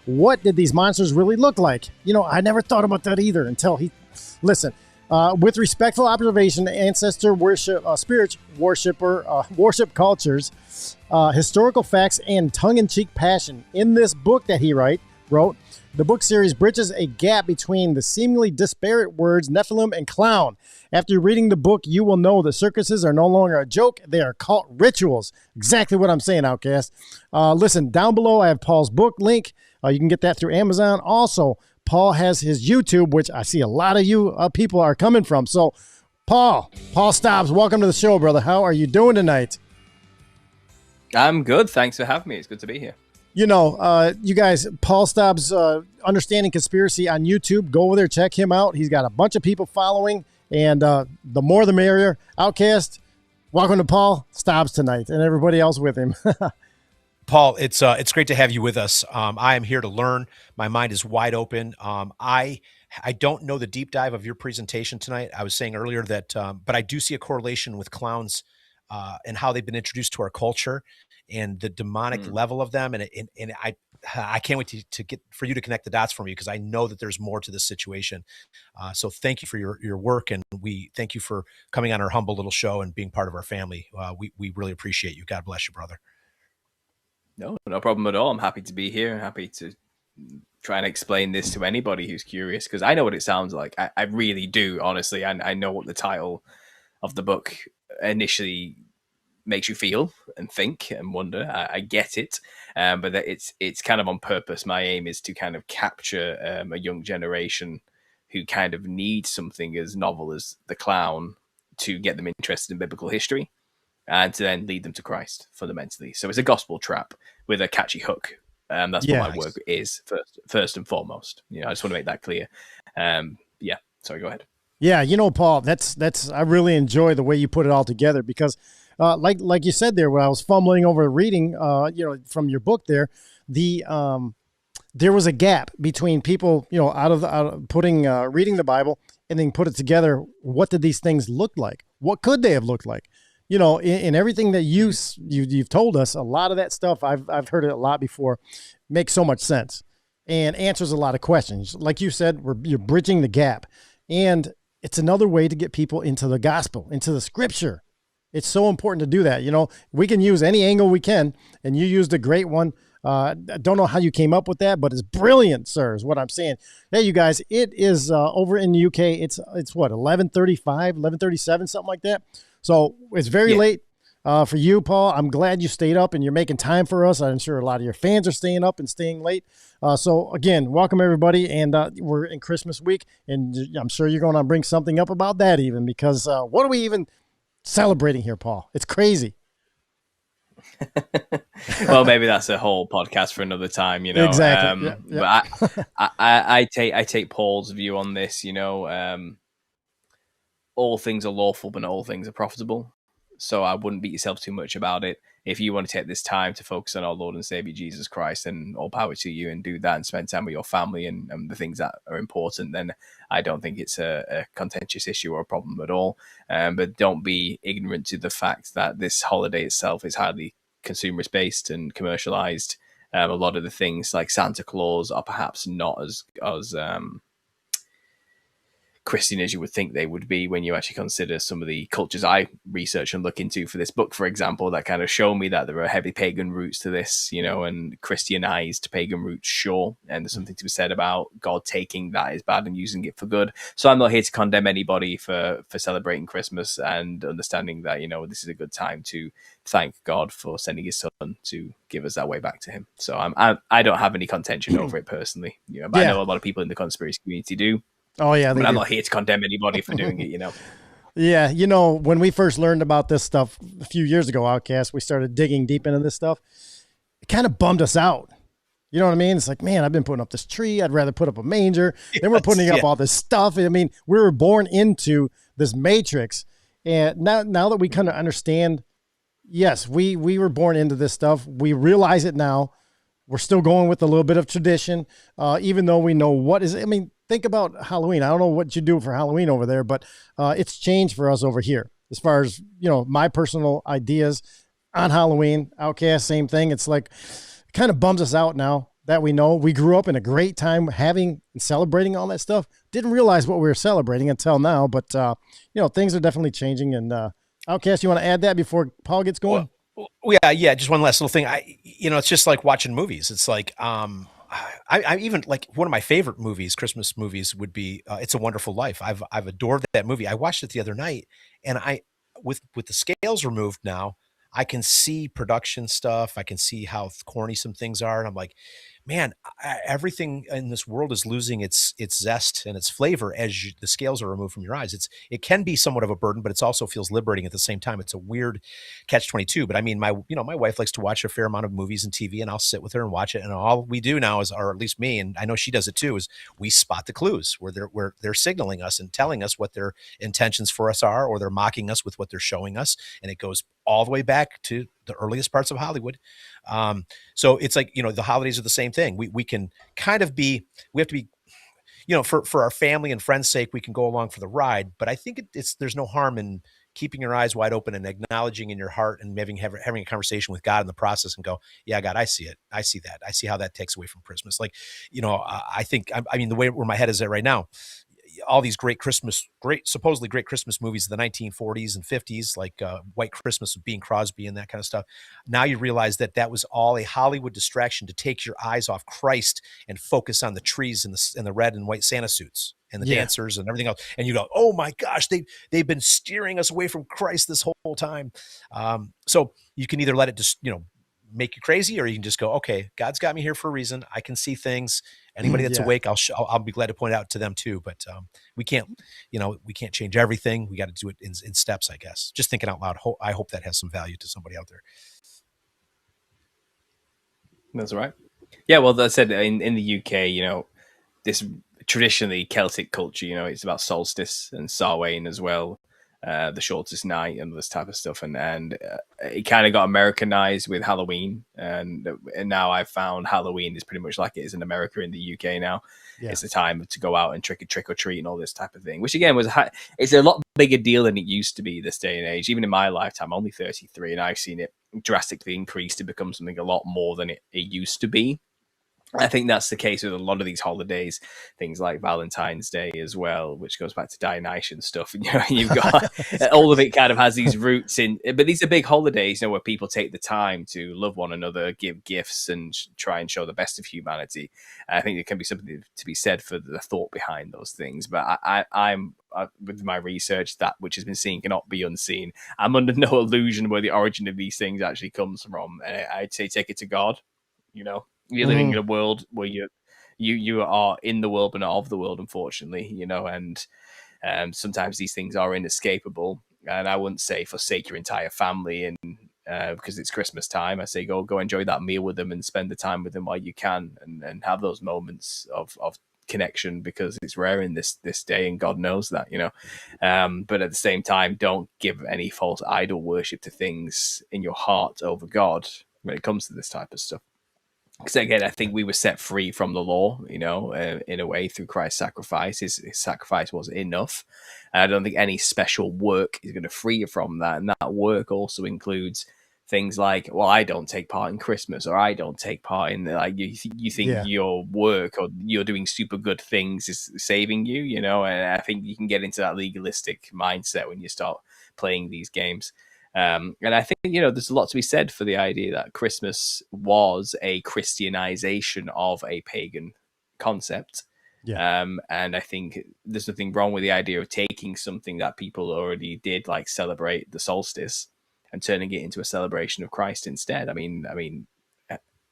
what did these monsters really look like? I never thought about that either until listen. With respectful observation, ancestor worship, spirit worship cultures, historical facts, and tongue-in-cheek passion. In this book that he wrote, the book series bridges a gap between the seemingly disparate words Nephilim and clown. After reading the book, you will know the circuses are no longer a joke. They are cult rituals. Exactly what I'm saying, Outcast. Listen, down below, I have Paul's book link. You can get that through Amazon. Also, Paul has his YouTube, which I see a lot of you people are coming from. So, Paul Stobbs, welcome to the show, brother. How are you doing tonight? I'm good. Thanks for having me. It's good to be here. You guys, Paul Stobbs, Understanding Conspiracy on YouTube. Go over there, check him out. He's got a bunch of people following, and the more the merrier. Outcast, welcome to Paul Stobbs tonight, and everybody else with him. Paul, it's great to have you with us. I am here to learn. My mind is wide open. I don't know the deep dive of your presentation tonight. I was saying earlier that, but I do see a correlation with clowns and how they've been introduced to our culture and the demonic level of them. And I can't wait to get for you to connect the dots for me, because I know that there's more to this situation. So thank you for your work, and we thank you for coming on our humble little show and being part of our family. We really appreciate you. God bless you, brother. No problem at all. I'm happy to be here. I'm happy to try and explain this to anybody who's curious, because I know what it sounds like. I really do, honestly. I know what the title of the book initially makes you feel and think and wonder. I get it, but that it's kind of on purpose. My aim is to kind of capture a young generation who kind of need something as novel as the clown to get them interested in biblical history, and to then lead them to Christ fundamentally. So it's a gospel trap with a catchy hook. That's what my work is first and foremost. I just want to make that clear. Sorry, go ahead. Yeah, Paul, that's I really enjoy the way you put it all together, because like you said there, when I was fumbling over reading, from your book there, there was a gap between people, out of reading the Bible and then put it together. What did these things look like? What could they have looked like? In everything that you've told us, a lot of that stuff, I've heard it a lot before, makes so much sense and answers a lot of questions. Like you said, you're bridging the gap, and it's another way to get people into the gospel, into the scripture. It's so important to do that. We can use any angle we can, and you used a great one. I don't know how you came up with that, but it's brilliant, sir, is what I'm saying. Hey, you guys, it is over in the UK. It's what, 11:35, 11:37, something like that. So it's very late for you, Paul. I'm glad you stayed up and you're making time for us. I'm sure a lot of your fans are staying up and staying late. So again, welcome everybody. And we're in Christmas week, and I'm sure you're going to bring something up about that even, because what are we even celebrating here, Paul? It's crazy. Well, maybe that's a whole podcast for another time, Exactly. But I take Paul's view on this. All things are lawful, but not all things are profitable. So I wouldn't beat yourself too much about it. If you want to take this time to focus on our Lord and Savior Jesus Christ, then all power to you, and do that and spend time with your family and the things that are important, then I don't think it's a contentious issue or a problem at all. But don't be ignorant to the fact that this holiday itself is highly consumerist based and commercialized. A lot of the things like Santa Claus are perhaps not as Christian as you would think they would be when you actually consider some of the cultures I research and look into for this book, for example, that kind of show me that there are heavy pagan roots to this, and Christianized pagan roots, sure. And there's something to be said about God taking that is bad and using it for good. So I'm not here to condemn anybody for celebrating Christmas, and understanding that, this is a good time to thank God for sending his son to give us that way back to him. So I don't have any contention over it personally. But I know a lot of people in the conspiracy community do. Oh yeah, but I'm not here to condemn anybody for doing it, Yeah, when we first learned about this stuff a few years ago, Outcast, we started digging deep into this stuff. It kind of bummed us out. You know what I mean? It's like, man, I've been putting up this tree. I'd rather put up a manger. Then we're putting up all this stuff. I mean, we were born into this matrix, and now that we kind of understand, yes, we were born into this stuff. We realize it now. We're still going with a little bit of tradition, even though we know what is. I mean, think about Halloween. I don't know what you do for Halloween over there, but it's changed for us over here. As far as, my personal ideas on Halloween, Outcast, same thing. It's like, it kind of bums us out now that we know. We grew up in a great time having and celebrating all that stuff. Didn't realize what we were celebrating until now, but things are definitely changing. And Outcast, you want to add that before Paul gets going? Well, yeah. Just one last little thing. It's just like watching movies. It's like, I even like one of my favorite movies, Christmas movies, would be "It's a Wonderful Life." I've adored that movie. I watched it the other night, and with the scales removed now, I can see production stuff. I can see how corny some things are, and I'm like, man, everything in this world is losing its zest and its flavor as the scales are removed from your eyes. It can be somewhat of a burden, but it also feels liberating at the same time. It's a weird catch-22. But I mean, my wife likes to watch a fair amount of movies and TV, and I'll sit with her and watch it. And all we do now is, or at least me, and I know she does it too, is we spot the clues where they're signaling us and telling us what their intentions for us are, or they're mocking us with what they're showing us. And it goes all the way back to the earliest parts of Hollywood. So it's like, the holidays are the same thing. We can kind of we have to be, for our family and friends' sake, we can go along for the ride, but I think there's no harm in keeping your eyes wide open and acknowledging in your heart and having a conversation with God in the process and go, yeah, God, I see it. I see that. I see how that takes away from Christmas. Like, I think, the way where my head is at right now, all these supposedly great Christmas movies of the 1940s and 50s, like White Christmas with Bing Crosby and that kind of stuff. Now you realize that was all a Hollywood distraction to take your eyes off Christ and focus on the trees and the red and white Santa suits and the dancers and everything else. And you go, oh my gosh, they've been steering us away from Christ this whole time. So you can either let it just, make you crazy, or you can just go, okay, God's got me here for a reason. I can see things. Anybody that's awake, I'll be glad to point it out to them too. But we can't change everything. We got to do it in steps, I guess. Just thinking out loud. I hope that has some value to somebody out there. That's right. Yeah, well, that said, in the UK, this traditionally Celtic culture, it's about Solstice and Samhain as well. The shortest night and this type of stuff, and it kind of got Americanized with Halloween, and now I've found Halloween is pretty much like it is in America in the UK now. It's the time to go out and trick or treat and all this type of thing, which again it's a lot bigger deal than it used to be this day and age. Even in my lifetime, I'm only 33, and I've seen it drastically increase to become something a lot more than it used to be. I think that's the case with a lot of these holidays, things like Valentine's Day as well, which goes back to Dionysian stuff. And you've got all of it kind of has these roots in, but these are big holidays, where people take the time to love one another, give gifts, and try and show the best of humanity. I think there can be something to be said for the thought behind those things. But I'm with my research, that which has been seen cannot be unseen. I'm under no illusion where the origin of these things actually comes from. I'd say take it to God, You're living in a world where you are in the world but not of the world, unfortunately, and sometimes these things are inescapable. And I wouldn't say forsake your entire family and because it's Christmas time. I say go enjoy that meal with them and spend the time with them while you can, and have those moments of connection, because it's rare in this day, and God knows that, but at the same time, don't give any false idol worship to things in your heart over God when it comes to this type of stuff. Because again, I think we were set free from the law, in a way through Christ's sacrifice. His sacrifice wasn't enough. And I don't think any special work is going to free you from that. And that work also includes things like, well, I don't take part in Christmas, or I don't take part in, like, you think your work or you're doing super good things is saving you, and I think you can get into that legalistic mindset when you start playing these games. And I think, there's a lot to be said for the idea that Christmas was a Christianization of a pagan concept. And I think there's nothing wrong with the idea of taking something that people already did, like celebrate the solstice, and turning it into a celebration of Christ instead. I mean,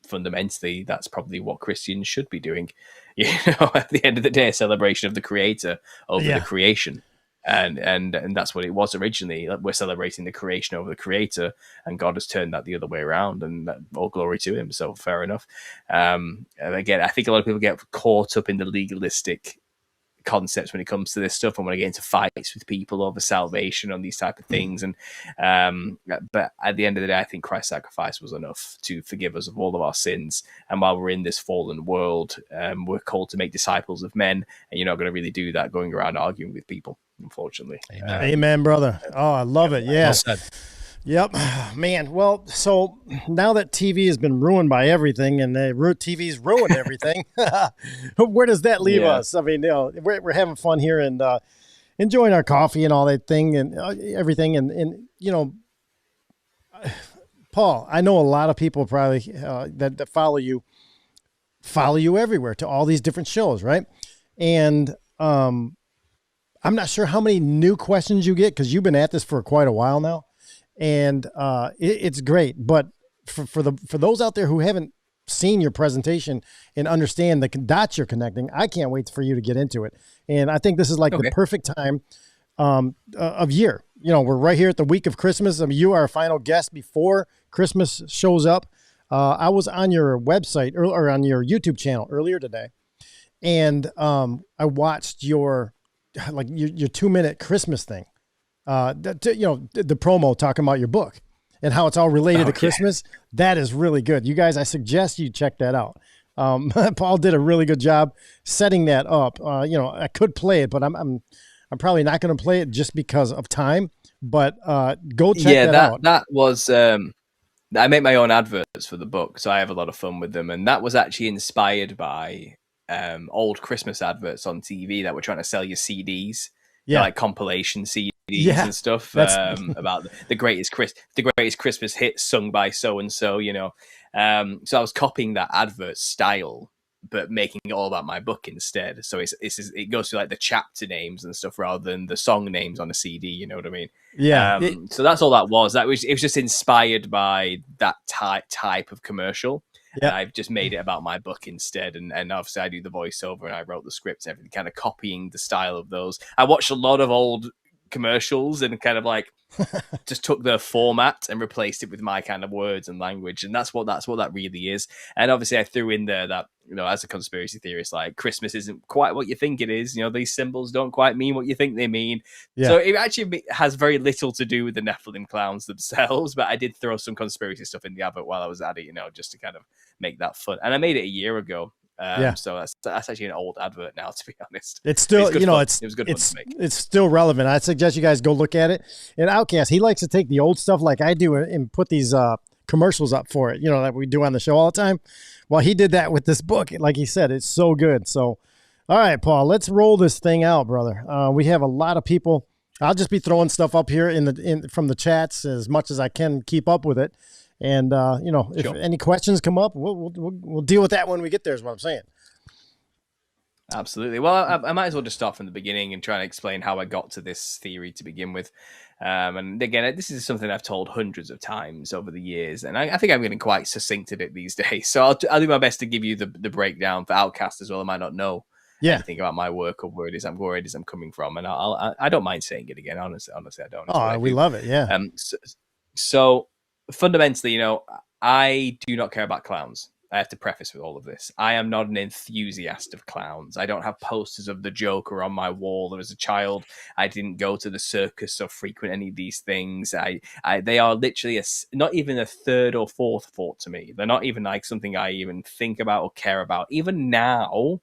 fundamentally, that's probably what Christians should be doing. At the end of the day, a celebration of the Creator over the creation. And that's what it was originally. We're celebrating the creation over the Creator, and God has turned that the other way around, and all glory to Him. So fair enough. And again, I think a lot of people get caught up in the legalistic concepts when it comes to this stuff, and when I get into fights with people over salvation on these type of things. And but at the end of the day, I think Christ's sacrifice was enough to forgive us of all of our sins. And while we're in this fallen world, we're called to make disciples of men, and you're not going to really do that going around arguing with people, unfortunately. Amen, brother. Oh, I love it. Yeah. Yep, man. Well, so now that TV has been ruined by everything, and TV's ruined everything, where does that leave Yeah. us? I mean, we're having fun here and enjoying our coffee and all that thing and everything, and Paul, I know a lot of people probably that follow you everywhere to all these different shows, right? And I'm not sure how many new questions you get because you've been at this for quite a while now, and it's great. But for those out there who haven't seen your presentation and understand the dots you're connecting, I can't wait for you to get into it. And I think this is like the perfect time of year. We're right here at the week of Christmas. I mean, you are our final guest before Christmas shows up. I was on your website or on your YouTube channel earlier today, and I watched your 2-minute Christmas thing. The promo talking about your book and how it's all related to Christmas. That is really good. You guys, I suggest you check that out. Paul did a really good job setting that up. I could play it, but I'm probably not going to play it just because of time. But go check that out. That was. I make my own adverts for the book, so I have a lot of fun with them, and that was actually inspired by old Christmas adverts on TV that were trying to sell you CDs, like compilation CDs and stuff about the greatest Christmas hits sung by so and so. So I was copying that advert style, but making it all about my book instead. So it goes to like the chapter names and stuff rather than the song names on a CD. You know what I mean? Yeah. So that's all that was. It was just inspired by that type of commercial. Yeah. And I've just made it about my book instead. And obviously I do the voiceover and I wrote the scripts, everything, kind of copying the style of those. I watched a lot of old commercials and kind of like just took the format and replaced it with my kind of words and language. And that's what that really is. And obviously I threw in there that, as a conspiracy theorist, like Christmas isn't quite what you think it is. These symbols don't quite mean what you think they mean. Yeah. So it actually has very little to do with the Nephilim clowns themselves, but I did throw some conspiracy stuff in the advert while I was at it, just to kind of make that fun. And I made it a year ago. So that's actually an old advert now, to be honest. It's still, it was good fun to make. It's still relevant. I suggest you guys go look at it. And Outcast, he likes to take the old stuff like I do and put these commercials up for it, that we do on the show all the time. Well, he did that with this book. Like he said, it's so good. So, all right, Paul, let's roll this thing out, brother. We have a lot of people. I'll just be throwing stuff up here from the chats as much as I can keep up with it. And, if any questions come up, we'll deal with that when we get there is what I'm saying. Absolutely. Well, I might as well just start from the beginning and try and explain how I got to this theory to begin with. And again, this is something I've told hundreds of times over the years, and I think I'm getting quite succinct at it these days. So I'll do my best to give you the breakdown for Outcast as well. I might not know anything about my work or where it is I'm coming from, and I don't mind saying it again. Honestly, I don't. Oh, we love it. Yeah. So fundamentally, I do not care about clowns. I have to preface with all of this. I am not an enthusiast of clowns. I don't have posters of the Joker on my wall. As a child, I didn't go to the circus or frequent any of these things. They are literally not even a third or fourth thought to me. They're not even like something I even think about or care about. Even now,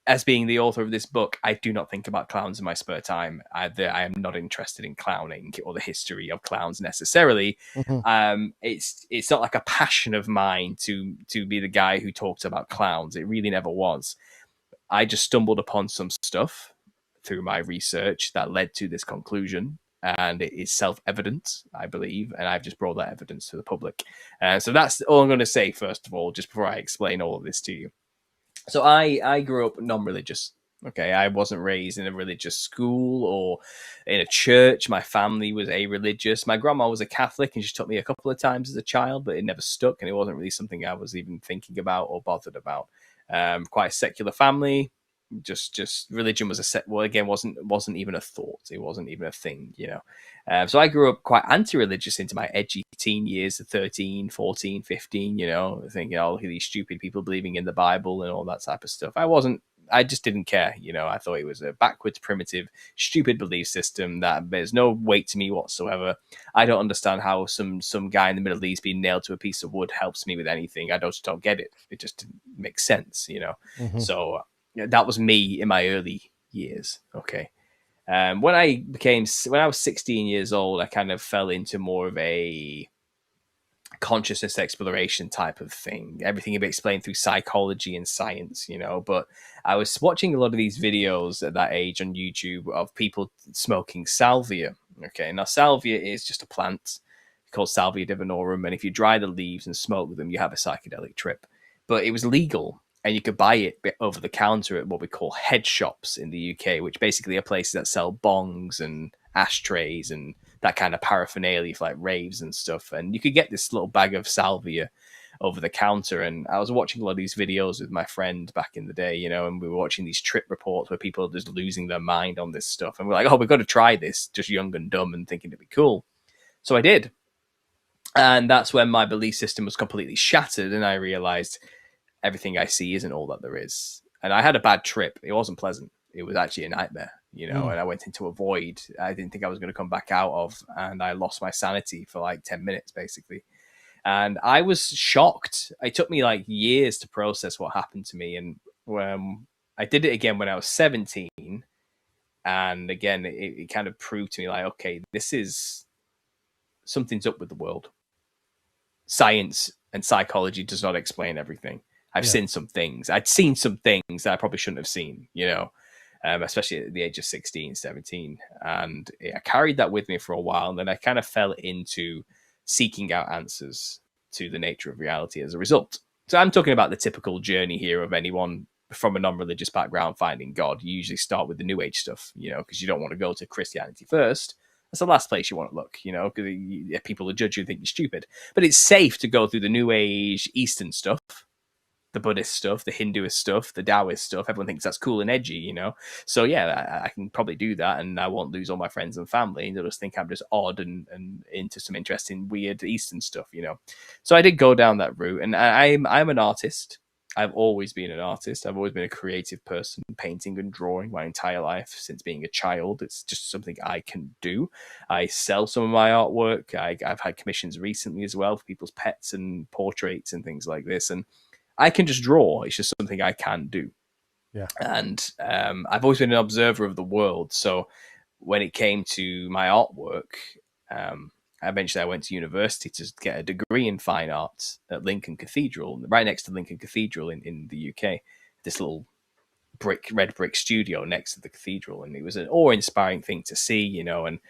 as being the author of this book, I do not think about clowns in my spare time. I am not interested in clowning or the history of clowns necessarily. Mm-hmm. It's not like a passion of mine to be the guy who talks about clowns. It really never was. I just stumbled upon some stuff through my research that led to this conclusion, and it is self-evident, I believe, and I've just brought that evidence to the public. So that's all I'm going to say, first of all, just before I explain all of this to you. So I grew up non-religious. Okay, I wasn't raised in a religious school or in a church. My family was a-religious. My grandma was a Catholic, and she took me a couple of times as a child, but it never stuck, and it wasn't really something I was even thinking about or bothered about. Quite a secular family. Just religion was wasn't even a thought. It wasn't even a thing, So I grew up quite anti-religious into my edgy teen years of 13, 14, 15, thinking, look at these stupid people believing in the Bible and all that type of stuff. I just didn't care, I thought it was a backwards, primitive, stupid belief system that there's no weight to me whatsoever. I don't understand how some guy in the Middle East being nailed to a piece of wood helps me with anything. I just don't get it. It just didn't make sense, Mm-hmm. So that was me in my early years. Okay. When I was 16 years old, I kind of fell into more of a consciousness exploration type of thing. Everything can be explained through psychology and science, you know. But I was watching a lot of these videos at that age on YouTube of people smoking salvia. Okay, now salvia is just a plant called Salvia divinorum, and if you dry the leaves and smoke them, you have a psychedelic trip. But it was legal, and you could buy it over the counter at what we call head shops in the UK, which basically are places that sell bongs and ashtrays and that kind of paraphernalia for like raves and stuff. And you could get this little bag of salvia over the counter. And I was watching a lot of these videos with my friend back in the day, you know, and we were watching these trip reports where people are just losing their mind on this stuff. And we're like, oh, we've got to try this, just young and dumb and thinking it'd be cool. So I did. And that's when my belief system was completely shattered. And I realized everything I see isn't all that there is. And I had a bad trip. It wasn't pleasant. It was actually a nightmare, you know, and I went into a void I didn't think I was going to come back out of. And I lost my sanity for like 10 minutes, basically. And I was shocked. It took me like years to process what happened to me. And I did it again when I was 17. And again, it kind of proved to me like, okay, something's up with the world. Science and psychology does not explain everything. I've seen some things. I'd seen some things that I probably shouldn't have seen, you know, especially at the age of 16, 17. And I carried that with me for a while. And then I kind of fell into seeking out answers to the nature of reality as a result. So I'm talking about the typical journey here of anyone from a non-religious background finding God. You usually start with the New Age stuff, you know, because you don't want to go to Christianity first. That's the last place you want to look, you know, because people will judge you and think you're stupid. But it's safe to go through the New Age Eastern stuff, the Buddhist stuff, the Hinduist stuff, the Taoist stuff. Everyone thinks that's cool and edgy, you know. So yeah, I can probably do that, and I won't lose all my friends and family. And they'll just think I'm just odd and into some interesting, weird Eastern stuff, you know. So I did go down that route, and I'm an artist. I've always been an artist. I've always been a creative person, painting and drawing my entire life since being a child. It's just something I can do. I sell some of my artwork. I've had commissions recently as well for people's pets and portraits and things like this. And I can just draw. It's just something I can do. Yeah. And I've always been an observer of the world. So when it came to my artwork, eventually I went to university to get a degree in fine arts at Lincoln Cathedral, right next to Lincoln Cathedral in the UK. This little red brick studio next to the cathedral. And it was an awe-inspiring thing to see, you know. And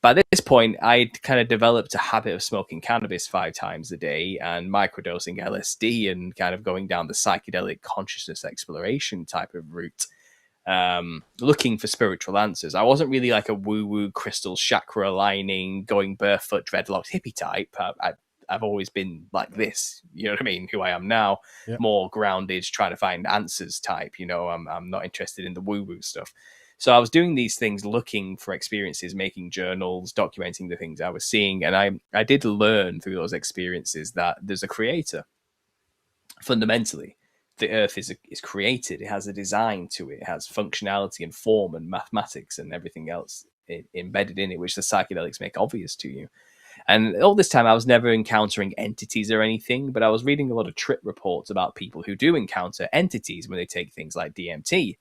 by this point, I'd kind of developed a habit of smoking cannabis 5 times a day and microdosing LSD and kind of going down the psychedelic consciousness exploration type of route, looking for spiritual answers. I wasn't really like a woo-woo crystal chakra aligning, going barefoot, dreadlocks hippie type. I've always been like this, you know what I mean? Who I am now, more grounded, trying to find answers type. You know, I'm not interested in the woo-woo stuff. So I was doing these things, looking for experiences, making journals, documenting the things I was seeing. And I did learn through those experiences that there's a creator. Fundamentally, the earth is created. It has a design to it. It has functionality and form and mathematics and everything else embedded in it, which the psychedelics make obvious to you. And all this time, I was never encountering entities or anything, but I was reading a lot of trip reports about people who do encounter entities when they take things like DMT.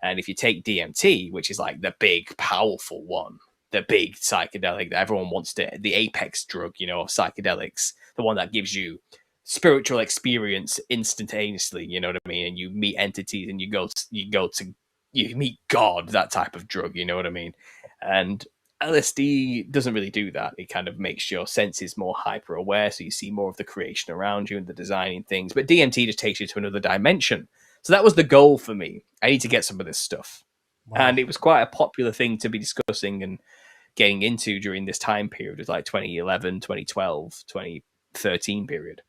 And if you take DMT, which is like the big, powerful one, the big psychedelic that everyone wants to, the apex drug, you know, of psychedelics, the one that gives you spiritual experience instantaneously, you know what I mean? And you meet entities and you meet God, that type of drug, you know what I mean? And LSD doesn't really do that. It kind of makes your senses more hyper aware, so you see more of the creation around you and the designing things. But DMT just takes you to another dimension. So that was the goal for me. I need to get some of this stuff. Wow. And it was quite a popular thing to be discussing and getting into during this time period. It was like 2011, 2012, 2013 period.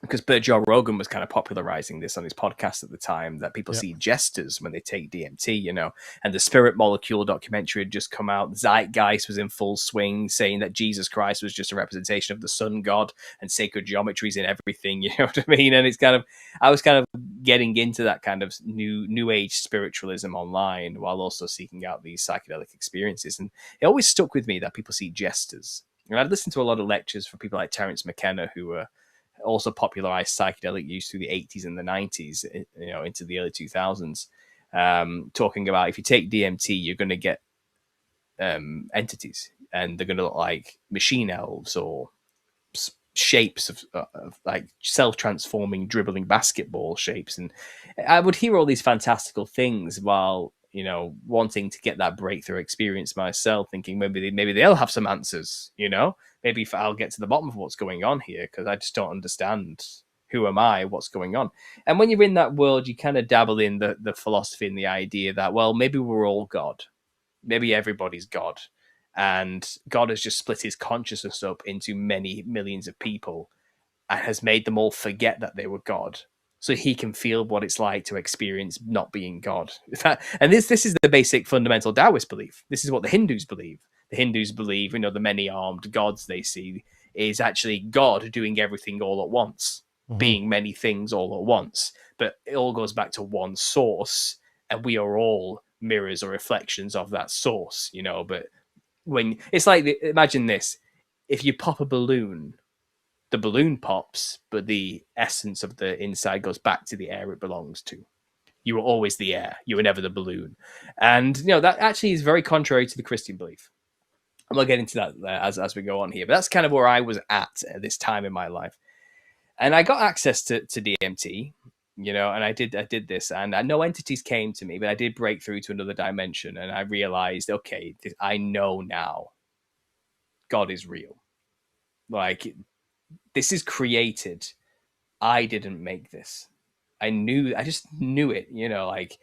Because Joe Rogan was kind of popularizing this on his podcast at the time, that people see jesters when they take DMT, you know, and the Spirit Molecule documentary had just come out. Zeitgeist was in full swing, saying that Jesus Christ was just a representation of the sun god and sacred geometries in everything, you know what I mean? And it's kind of, I was kind of getting into that kind of new age spiritualism online while also seeking out these psychedelic experiences. And it always stuck with me that people see jesters. And I'd listened to a lot of lectures from people like Terence McKenna, who were also popularized psychedelic use through the 80s and the 90s, you know, into the early 2000s. talking about if you take DMT, you're going to get entities, and they're going to look like machine elves or shapes of like self-transforming dribbling basketball shapes. And I would hear all these fantastical things while, you know, wanting to get that breakthrough experience myself, thinking maybe they'll have some answers, you know, maybe if I'll get to the bottom of what's going on here, because I just don't understand. Who am I? What's going on? And when you're in that world, you kind of dabble in the philosophy and the idea that, well, maybe we're all God. Maybe everybody's God. And God has just split his consciousness up into many millions of people and has made them all forget that they were God, so he can feel what it's like to experience not being God. And this is the basic fundamental Taoist belief. This is what the Hindus believe. The Hindus believe, you know, the many-armed gods they see is actually God doing everything all at once, being many things all at once. But it all goes back to one source, and we are all mirrors or reflections of that source, you know. But when it's like, imagine this: if you pop a balloon, the balloon pops, but the essence of the inside goes back to the air it belongs to. You were always the air. You were never the balloon. And, you know, that actually is very contrary to the Christian belief. I'm going to get into that as we go on here. But that's kind of where I was at this time in my life. And I got access to DMT, you know, and I did this. And no entities came to me, but I did break through to another dimension. And I realized, okay, I know now God is real. Like, this is created. I didn't make this. I just knew it, you know, like.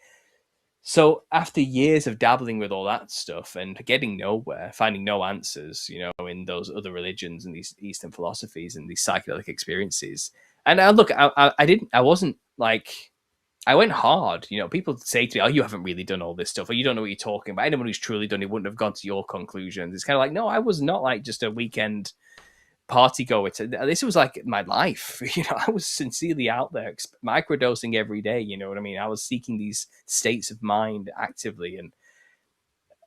So after years of dabbling with all that stuff and getting nowhere, finding no answers, you know, in those other religions and these Eastern philosophies and these psychedelic experiences. And I wasn't like, I went hard. You know, people say to me, oh, you haven't really done all this stuff, or you don't know what you're talking about. Anyone who's truly done it wouldn't have gone to your conclusions. It's kind of like, no, I was not like just a weekend party goer. This was like my life. You know, I was sincerely out there microdosing every day. You know what I mean? I was seeking these states of mind actively, and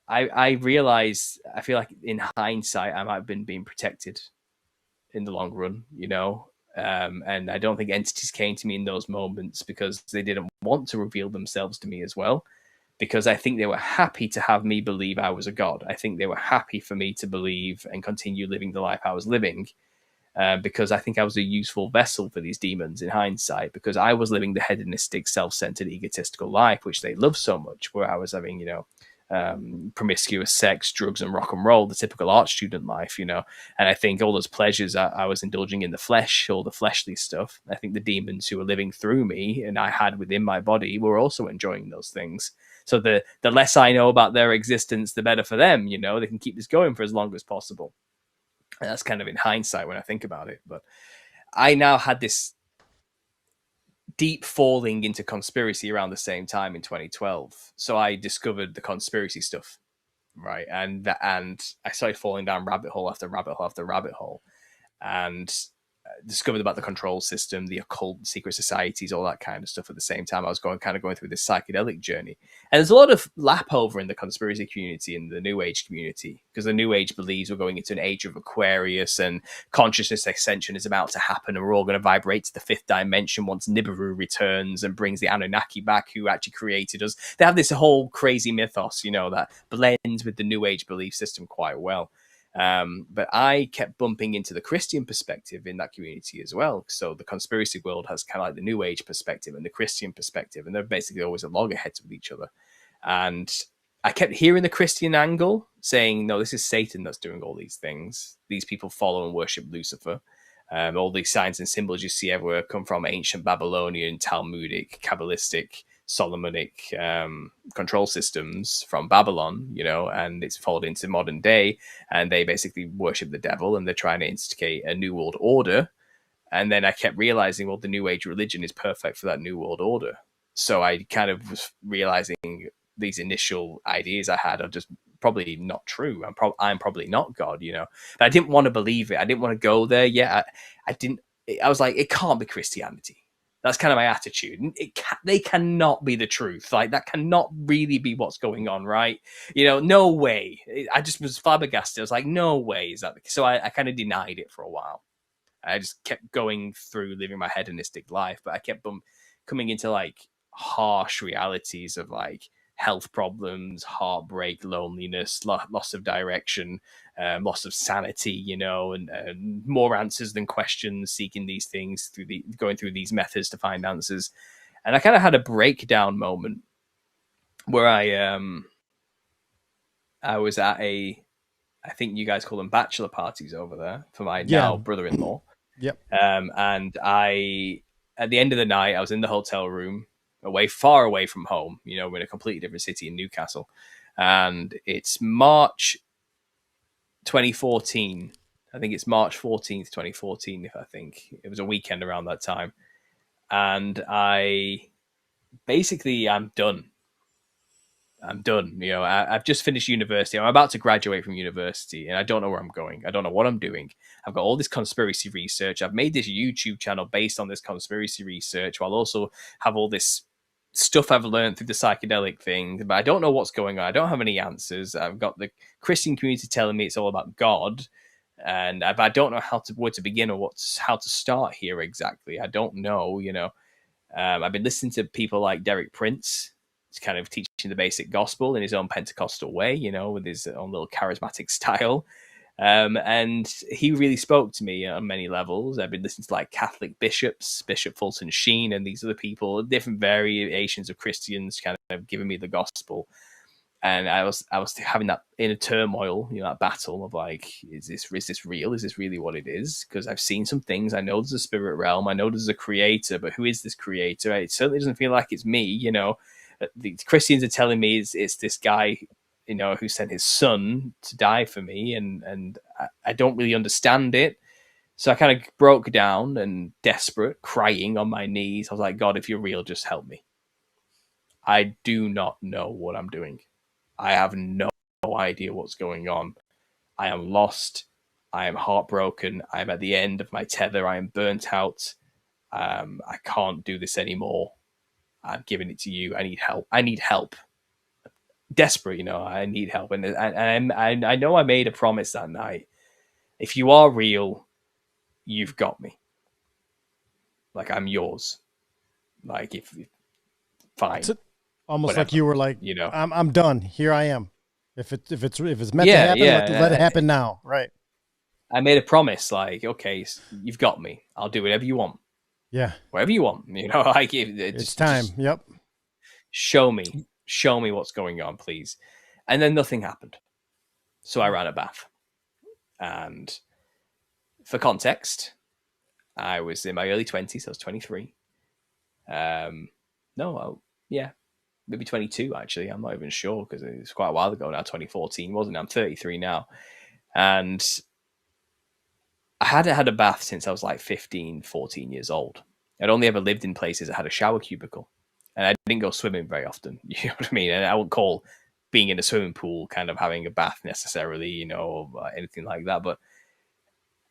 I realized, I feel like in hindsight I might have been being protected in the long run, you know. And I don't think entities came to me in those moments because they didn't want to reveal themselves to me as well, because I think they were happy to have me believe I was a god. I think they were happy for me to believe and continue living the life I was living, because I think I was a useful vessel for these demons in hindsight, because I was living the hedonistic, self-centered, egotistical life, which they love so much, where I was having, you know, promiscuous sex, drugs, and rock and roll, the typical art student life, you know. And I think all those pleasures I was indulging in the flesh, all the fleshly stuff. I think the demons who were living through me and I had within my body were also enjoying those things. So the less I know about their existence, the better for them, you know. They can keep this going for as long as possible. And that's kind of in hindsight when I think about it. But I now had this deep falling into conspiracy around the same time in 2012. So I discovered the conspiracy stuff, right? And I started falling down rabbit hole after rabbit hole after rabbit hole, and discovered about the control system, the occult, secret societies, all that kind of stuff at the same time. I was going through this psychedelic journey. And there's a lot of lap over in the conspiracy community and the New Age community, because the New Age believes we're going into an age of Aquarius and consciousness ascension is about to happen, and we're all going to vibrate to the fifth dimension once Nibiru returns and brings the Anunnaki back, who actually created us. They have this whole crazy mythos, you know, that blends with the New Age belief system quite well. But I kept bumping into the Christian perspective in that community as well. So the conspiracy world has kind of like the New Age perspective and the Christian perspective, and they're basically always at loggerheads with each other. And I kept hearing the Christian angle saying, no, this is Satan that's doing all these things. These people follow and worship Lucifer. All these signs and symbols you see everywhere come from ancient Babylonian, Talmudic, Kabbalistic, Solomonic control systems from Babylon, you know, and it's followed into modern day, and they basically worship the devil, and they're trying to instigate a new world order. And then I kept realizing, well, the New Age religion is perfect for that new world order. So I kind of was realizing these initial ideas I had are just probably not true. I'm probably not God, you know. But I didn't want to believe it. I didn't want to go there yet. I was like, it can't be Christianity. That's kind of my attitude. They cannot be the truth. Like, that cannot really be what's going on, right? You know, no way. I just was flabbergasted. I was like, no way is that. So I kind of denied it for a while. I just kept going through living my hedonistic life, but I kept coming into like harsh realities of like health problems, heartbreak, loneliness, loss of direction, loss of sanity, you know, and more answers than questions, seeking these things going through these methods to find answers. And I kind of had a breakdown moment where I was at I think you guys call them bachelor parties over there for my now brother-in-law. Yep. And at the end of the night, I was in the hotel room, far away from home. You know, we're in a completely different city in Newcastle, and it's March 2014. I think it's March 14th, 2014. If I think it was a weekend around that time, and I'm done. I'm done. You know, I've just finished university. I'm about to graduate from university, and I don't know where I'm going. I don't know what I'm doing. I've got all this conspiracy research. I've made this YouTube channel based on this conspiracy research, while also have all this stuff I've learned through the psychedelic thing. But I don't know what's going on. I don't have any answers. I've got the Christian community telling me it's all about God, and I don't know where to begin or how to start here exactly. I don't know. You know, I've been listening to people like Derek Prince, kind of teaching the basic gospel in his own Pentecostal way, you know, with his own little charismatic style. And he really spoke to me on many levels. I've been listening to like Catholic bishops, Bishop Fulton Sheen, and these other people, different variations of Christians kind of giving me the gospel. And I was having that inner turmoil, you know, that battle of like, is this real? Is this really what it is? Because I've seen some things. I know there's a spirit realm. I know there's a creator, but who is this creator? It certainly doesn't feel like it's me, you know. The Christians are telling me it's this guy, you know, who sent his son to die for me, and I don't really understand it. So I kind of broke down and desperate, crying on my knees. I was like, God, if you're real, just help me. I do not know what I'm doing. I have no idea what's going on. I am lost. I am heartbroken. I am at the end of my tether. I am burnt out. I can't do this anymore. I'm giving it to you. I need help. I need help. Desperate, you know. I need help. And I know I made a promise that night. If you are real, you've got me. Like, I'm yours. Like, if fine. It's almost whatever, like you were like, you know, I'm done. Here I am. If it's meant to happen, let it happen now. Right. I made a promise. Like, okay, you've got me. I'll do whatever you want. Yeah. Wherever you want, you know, like it's time. Yep. Show me what's going on, please. And then nothing happened. So I ran a bath. And for context, I was in my early 20s. I was 23. Maybe 22, actually. I'm not even sure because it was quite a while ago now, 2014, wasn't it? I'm 33 now. And I hadn't had a bath since I was like 15, 14 years old. I'd only ever lived in places that had a shower cubicle. And I didn't go swimming very often. You know what I mean? And I wouldn't call being in a swimming pool kind of having a bath necessarily, you know, or anything like that. But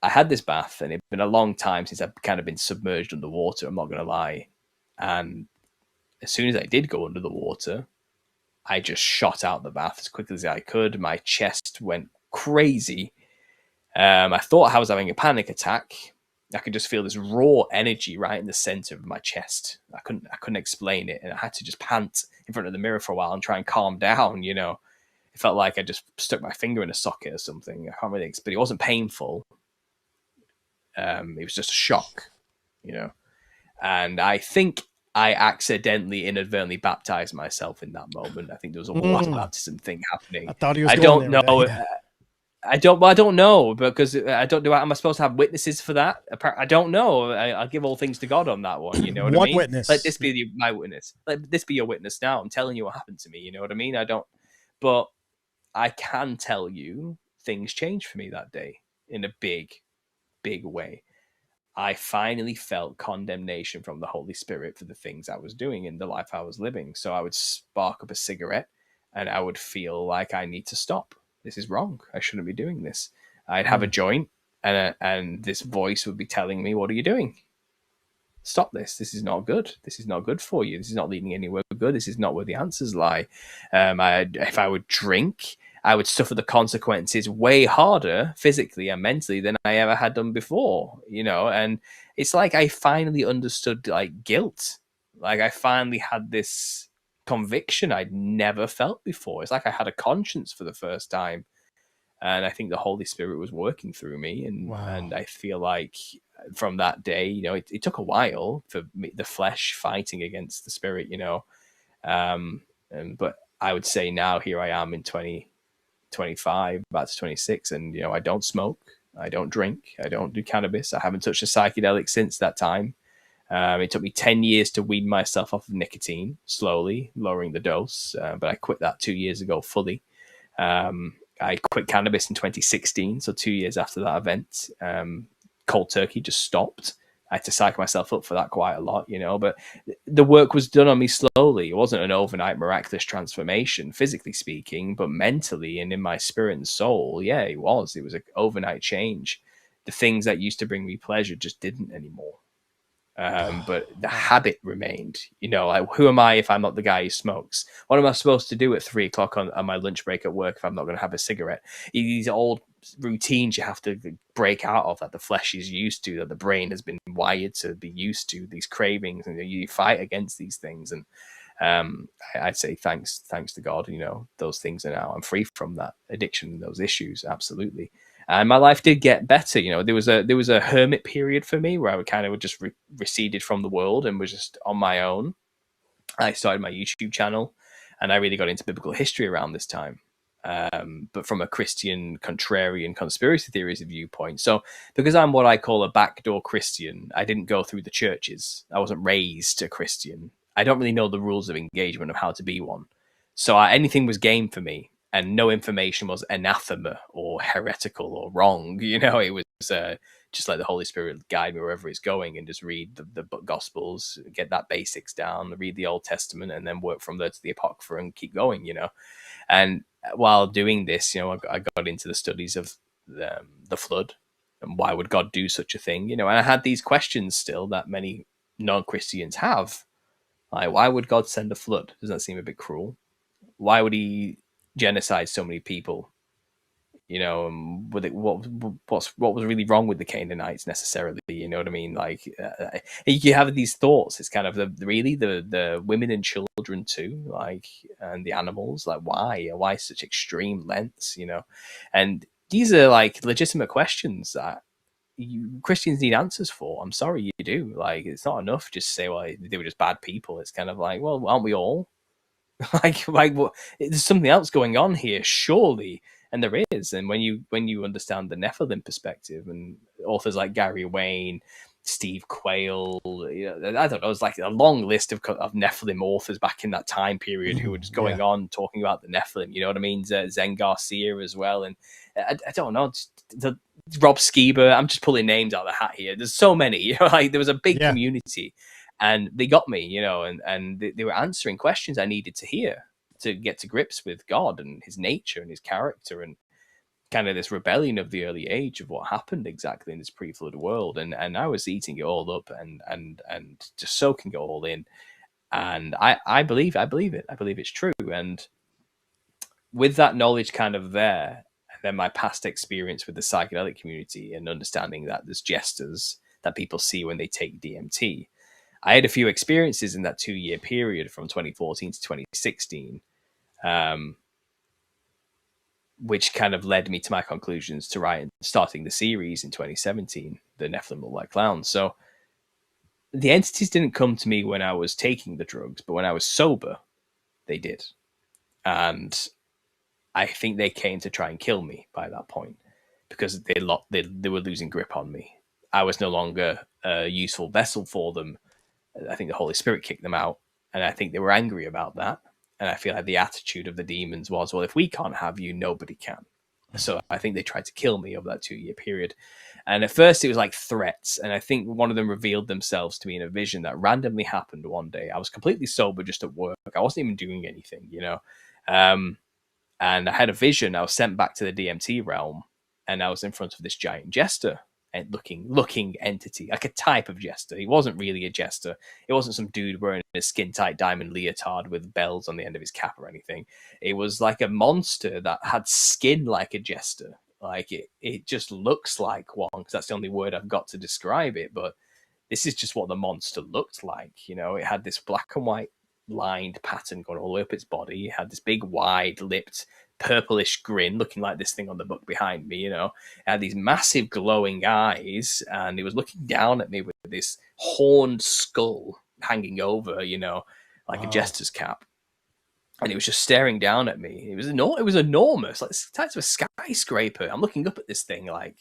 I had this bath, and it'd been a long time since I've kind of been submerged underwater, I'm not going to lie. And as soon as I did go under the water, I just shot out the bath as quickly as I could. My chest went crazy. I thought I was having a panic attack. I could just feel this raw energy right in the center of my chest. I couldn't explain it, and I had to just pant in front of the mirror for a while and try and calm down. You know, it felt like I just stuck my finger in a socket or something. I can't really explain. It wasn't painful. It was just a shock, you know. And I think I accidentally, inadvertently baptized myself in that moment. I think there was a water baptism thing happening. I thought he was. I don't know. I don't know, because I don't know. Am I supposed to have witnesses for that? I don't know. I'll give all things to God on that one. You know what I mean? Witness. Let this be my witness. Let this be your witness now. I'm telling you what happened to me. You know what I mean? But I can tell you things changed for me that day in a big, big way. I finally felt condemnation from the Holy Spirit for the things I was doing in the life I was living. So I would spark up a cigarette and I would feel like I need to stop. This is wrong. I shouldn't be doing this. I'd have a joint and this voice would be telling me, what are you doing? Stop this. This is not good. This is not good for you. This is not leading anywhere good. This is not where the answers lie. If I would drink, I would suffer the consequences way harder physically and mentally than I ever had done before, you know? And it's like I finally understood like guilt. Like I finally had this conviction I'd never felt before. It's like I had a conscience for the first time. And I think the Holy Spirit was working through me. And I feel like from that day, you know, it took a while for me, the flesh fighting against the spirit, you know. But I would say now here I am in 2025, about to 26, and, you know, I don't smoke, I don't drink, I don't do cannabis. I haven't touched a psychedelic since that time. It took me 10 years to wean myself off of nicotine, slowly lowering the dose. But I quit that 2 years ago fully. I quit cannabis in 2016, so 2 years after that event. Cold turkey just stopped. I had to psych myself up for that quite a lot, you know, but the work was done on me slowly. It wasn't an overnight miraculous transformation, physically speaking, but mentally and in my spirit and soul, yeah, it was. It was an overnight change. The things that used to bring me pleasure just didn't anymore. But the habit remained, you know, like, who am I if I'm not the guy who smokes? What am I supposed to do at 3 o'clock on my lunch break at work if I'm not going to have a cigarette? These old routines you have to break out of, that the flesh is used to, that the brain has been wired to be used to, these cravings, and you fight against these things. And I'd say thanks to God, you know, those things are now, I'm free from that addiction, those issues, absolutely. And my life did get better. You know, there was a hermit period for me where I would kind of just receded from the world and was just on my own. I started my YouTube channel, and I really got into biblical history around this time, but from a Christian contrarian conspiracy theories viewpoint. So because I'm what I call a backdoor Christian, I didn't go through the churches. I wasn't raised a Christian. I don't really know the rules of engagement of how to be one. So anything was game for me. And no information was anathema or heretical or wrong. You know, it was just let the Holy Spirit guide me wherever it's going, and just read the Gospels, get that basics down, read the Old Testament, and then work from there to the Apocrypha and keep going, you know. And while doing this, you know, I got into the studies of the flood and why would God do such a thing, you know. And I had these questions still that many non-Christians have. Like, why would God send a flood? Doesn't that seem a bit cruel? Why would he genocide so many people? You know, what was really wrong with the Canaanites necessarily? You know what I mean? Like, you have these thoughts. It's kind of the women and children too, like, and the animals. Like, why such extreme lengths? You know, and these are like legitimate questions that Christians need answers for. I'm sorry, you do. Like, it's not enough just to say, well, they were just bad people. It's kind of like, well, aren't we all? like what, there's something else going on here, surely. And there is. And when you understand the Nephilim perspective, and authors like Gary Wayne, Steve Quayle, you know, I don't know, it's like a long list of Nephilim authors back in that time period who were just going on talking about the Nephilim, you know what I mean? Zen Garcia as well. And I don't know, Rob Skiba, I'm just pulling names out of the hat here. There's so many, you know, like there was a big community. And they got me, you know, and they were answering questions I needed to hear to get to grips with God and his nature and his character, and kind of this rebellion of the early age of what happened exactly in this pre-flood world. And I was eating it all up and just soaking it all in. And I believe it. I believe it's true. And with that knowledge kind of there, and then my past experience with the psychedelic community and understanding that there's jesters that people see when they take DMT, I had a few experiences in that 2-year period from 2014 to 2016, which kind of led me to my conclusions to starting the series in 2017, The Nephilim Look Like Clowns. So the entities didn't come to me when I was taking the drugs, but when I was sober, they did. And I think they came to try and kill me by that point, because they were losing grip on me. I was no longer a useful vessel for them. I think the Holy Spirit kicked them out, and I think they were angry about that. And I feel like the attitude of the demons was, well, if we can't have you, nobody can. So I think they tried to kill me over that 2-year period. And at first it was like threats. And I think one of them revealed themselves to me in a vision that randomly happened one day. I was completely sober, just at work. I wasn't even doing anything, you know. And I had a vision. I was sent back to the DMT realm, and I was in front of this giant jester looking entity, like a type of jester. He wasn't really a jester. It wasn't some dude wearing a skin tight diamond leotard with bells on the end of his cap or anything. It was like a monster that had skin like a jester. Like it just looks like one, because that's the only word I've got to describe it. But this is just what the monster looked like. You know, it had this black and white lined pattern going all the way up its body. It had this big wide lipped purplish grin looking like this thing on the book behind me. You know, it had these massive glowing eyes, and it was looking down at me with this horned skull hanging over, you know, like a jester's cap. And it was just staring down at me. It was enormous, like the type of a skyscraper. I'm looking up at this thing like,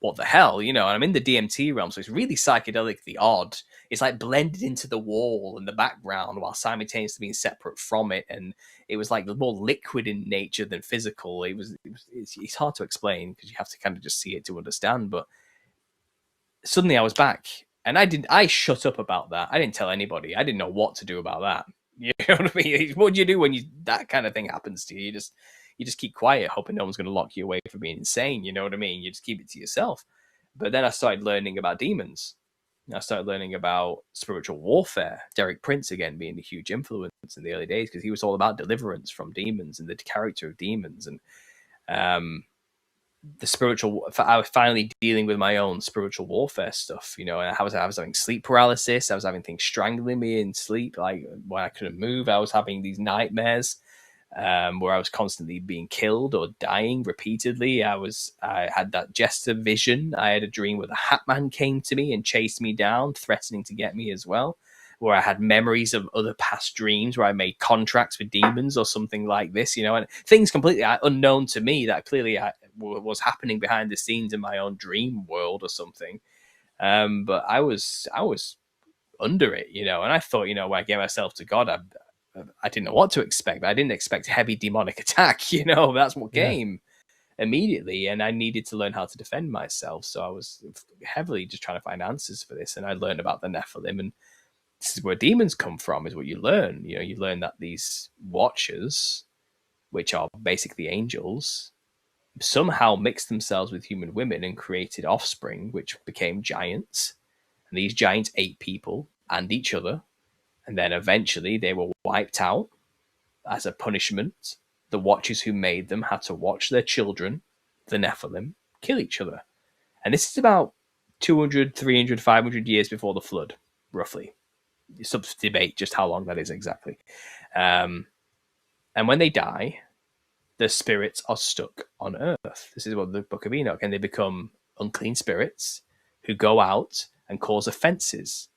what the hell, you know? And I'm in the DMT realm, so it's really psychedelically odd. It's like blended into the wall and the background while simultaneously being separate from it. And it was like more liquid in nature than physical. It's hard to explain because you have to kind of just see it to understand. But suddenly I was back, and I shut up about that. I didn't tell anybody. I didn't know what to do about that. You know what I mean? What do you do when that kind of thing happens to you? You just keep quiet, hoping no one's going to lock you away for being insane. You know what I mean? You just keep it to yourself. But then I started learning about demons. I started learning about spiritual warfare. Derek Prince, again, being a huge influence in the early days, because he was all about deliverance from demons and the character of demons. And the spiritual, I was finally dealing with my own spiritual warfare stuff, you know, and I was having sleep paralysis. I was having things strangling me in sleep, like when I couldn't move. I was having these nightmares where I was constantly being killed or dying repeatedly. I had that Jester vision. I had a dream where the Hat Man came to me and chased me down, threatening to get me as well. Where I had memories of other past dreams where I made contracts with demons or something like this, you know, and things completely unknown to me that clearly was happening behind the scenes in my own dream world or something. But I was under it, you know, and I thought, you know, when I gave myself to God, I didn't know what to expect. I didn't expect heavy demonic attack, you know, that's what came immediately. And I needed to learn how to defend myself. So I was heavily just trying to find answers for this. And I learned about the Nephilim, and this is where demons come from, is what you learn. You know, you learn that these watchers, which are basically angels, somehow mixed themselves with human women and created offspring, which became giants. And these giants ate people and each other. And then eventually they were wiped out as a punishment. The watchers who made them had to watch their children, the Nephilim, kill each other. And this is about 200, 300, 500 years before the flood, roughly. Some debate just how long that is exactly. And when they die, the spirits are stuck on Earth. This is what the Book of Enoch, and they become unclean spirits who go out and cause offenses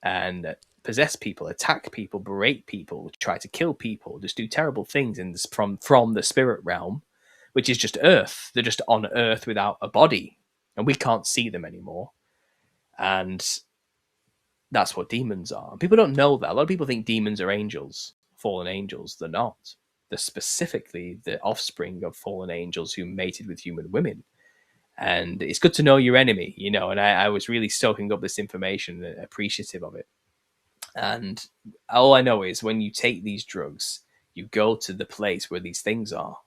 and possess people, attack people, berate people, try to kill people, just do terrible things from the spirit realm, which is just Earth. They're just on Earth without a body, and we can't see them anymore. And that's what demons are. People don't know that. A lot of people think demons are angels, fallen angels. They're not. They're specifically the offspring of fallen angels who mated with human women. And it's good to know your enemy, you know, and I was really soaking up this information and appreciative of it. And all I know is when you take these drugs, you go to the place where these things are.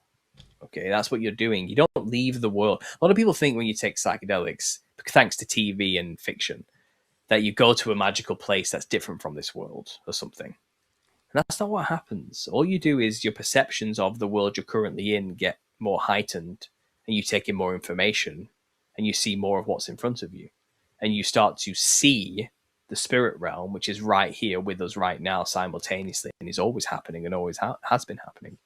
Okay, that's what you're doing. You don't leave the world. A lot of people think when you take psychedelics, thanks to TV and fiction, that you go to a magical place that's different from this world or something. And that's not what happens. All you do is your perceptions of the world you're currently in get more heightened, and you take in more information, and you see more of what's in front of you. And you start to see the spirit realm, which is right here with us right now simultaneously, and is always happening and always has been happening.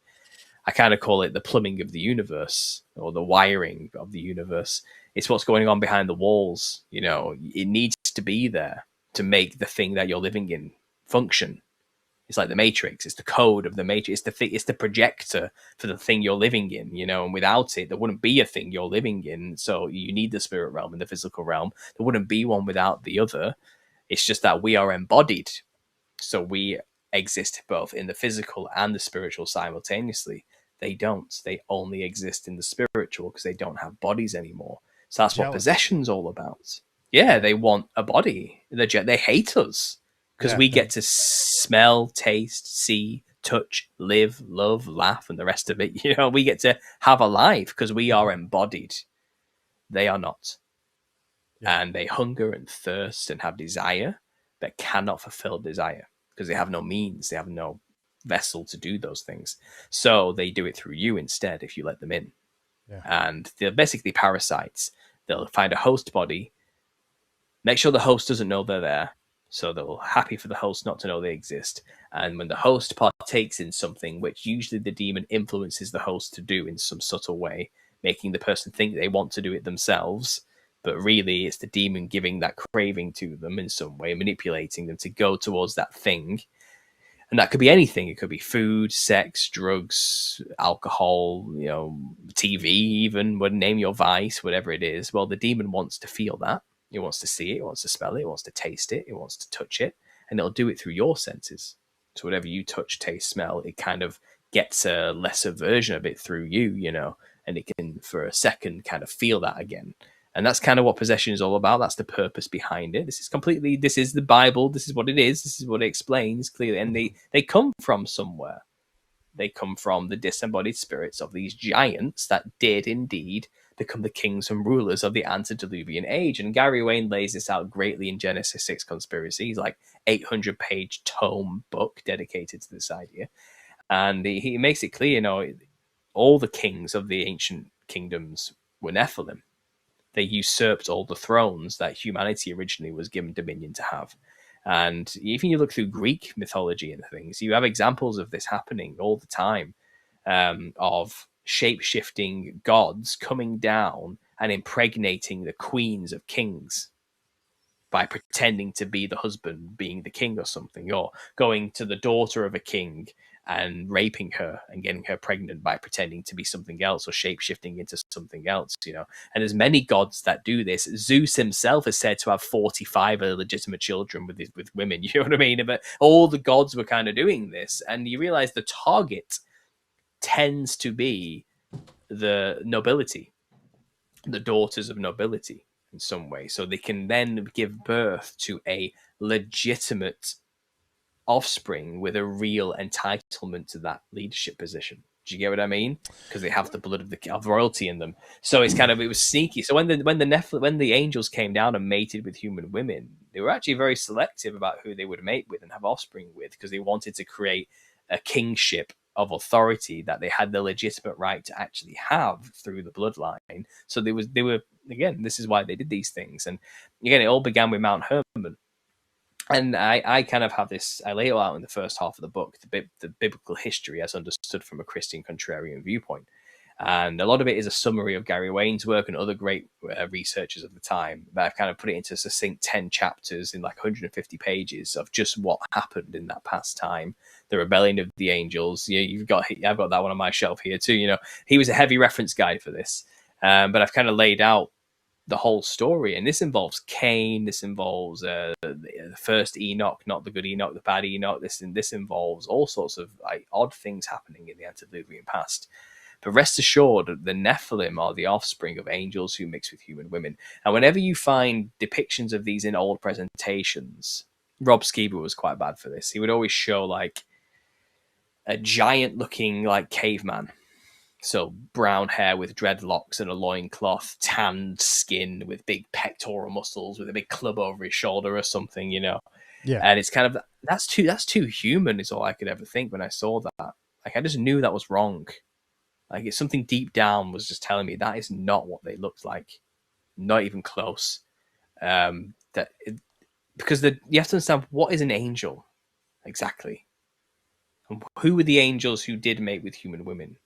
I kind of call it the plumbing of the universe, or the wiring of the universe. It's what's going on behind the walls. You know, it needs to be there to make the thing that you're living in function. It's like the Matrix. It's the code of the Matrix. It's the projector for the thing you're living in, you know, and without it, there wouldn't be a thing you're living in. So you need the spirit realm and the physical realm. There wouldn't be one without the other. It's just that we are embodied. So we exist both in the physical and the spiritual simultaneously. They don't. They only exist in the spiritual because they don't have bodies anymore. So that's what possession's all about. Yeah, they want a body. They hate us because we get to smell, taste, see, touch, live, love, laugh, and the rest of it. You know, we get to have a life because we are embodied. They are not. Yeah. And they hunger and thirst and have desire, but cannot fulfill desire because they have no means. They have no vessel to do those things. So they do it through you instead if you let them in. Yeah. And they're basically parasites. They'll find a host body, Make sure the host doesn't know they're there. So they're happy for the host not to know they exist. And when the host partakes in something, which usually the demon influences the host to do in some subtle way, making the person think they want to do it themselves, but really it's the demon giving that craving to them in some way, manipulating them to go towards that thing. And that could be anything. It could be food, sex, drugs, alcohol, TV even, name your vice, whatever it is. Well, the demon wants to feel that. It wants to see it, it wants to smell it, it wants to taste it, it wants to touch it, and it'll do it through your senses. So whatever you touch, taste, smell, it kind of gets a lesser version of it through you, and it can, for a second, kind of feel that again. And that's kind of what possession is all about. That's the purpose behind it. This is the Bible. This is what it is. This is what it explains clearly. And they come from somewhere. They come from the disembodied spirits of these giants that did indeed become the kings and rulers of the Antediluvian age. And Gary Wayne lays this out greatly in Genesis 6 Conspiracy. He's like 800-page tome book dedicated to this idea. And he makes it clear, all the kings of the ancient kingdoms were Nephilim. They usurped all the thrones that humanity originally was given dominion to have. And even you look through Greek mythology and things, you have examples of this happening all the time, of shape-shifting gods coming down and impregnating the queens of kings by pretending to be the husband being the king or something, or going to the daughter of a king and raping her and getting her pregnant by pretending to be something else or shape-shifting into something else, And there's many gods that do this. Zeus himself is said to have 45 illegitimate children with women, you know what I mean? But all the gods were kind of doing this. And you realize the target tends to be the nobility, the daughters of nobility in some way. So they can then give birth to a legitimate offspring with a real entitlement to that leadership position. Do you get what I mean? Because they have the blood of royalty in them. So it was sneaky. So when the angels came down and mated with human women, they were actually very selective about who they would mate with and have offspring with, because they wanted to create a kingship of authority that they had the legitimate right to actually have through the bloodline. So they were again, this is why they did these things. And again, it all began with Mount Hermon. And I kind of have this, I lay it out in the first half of the book, the biblical history as understood from a Christian contrarian viewpoint. And a lot of it is a summary of Gary Wayne's work and other great researchers of the time. But I've kind of put it into succinct 10 chapters in like 150 pages of just what happened in that past time. The rebellion of the angels. I've got that one on my shelf here too. He was a heavy reference guide for this. But I've kind of laid out the whole story, and this involves Cain. This involves the first Enoch, not the good Enoch, the bad Enoch. This involves all sorts of odd things happening in the antediluvian past. But rest assured, the Nephilim are the offspring of angels who mix with human women. And whenever you find depictions of these in old presentations, Rob Skiba was quite bad for this. He would always show like a giant-looking like caveman. So brown hair with dreadlocks and a loincloth, tanned skin with big pectoral muscles, with a big club over his shoulder or something, Yeah. And it's kind of, that's too human is all I could ever think when I saw that. Like, I just knew that was wrong. Like, it's something deep down was just telling me that is not what they looked like. Not even close. Because you have to understand, what is an angel exactly? And who were the angels who did mate with human women,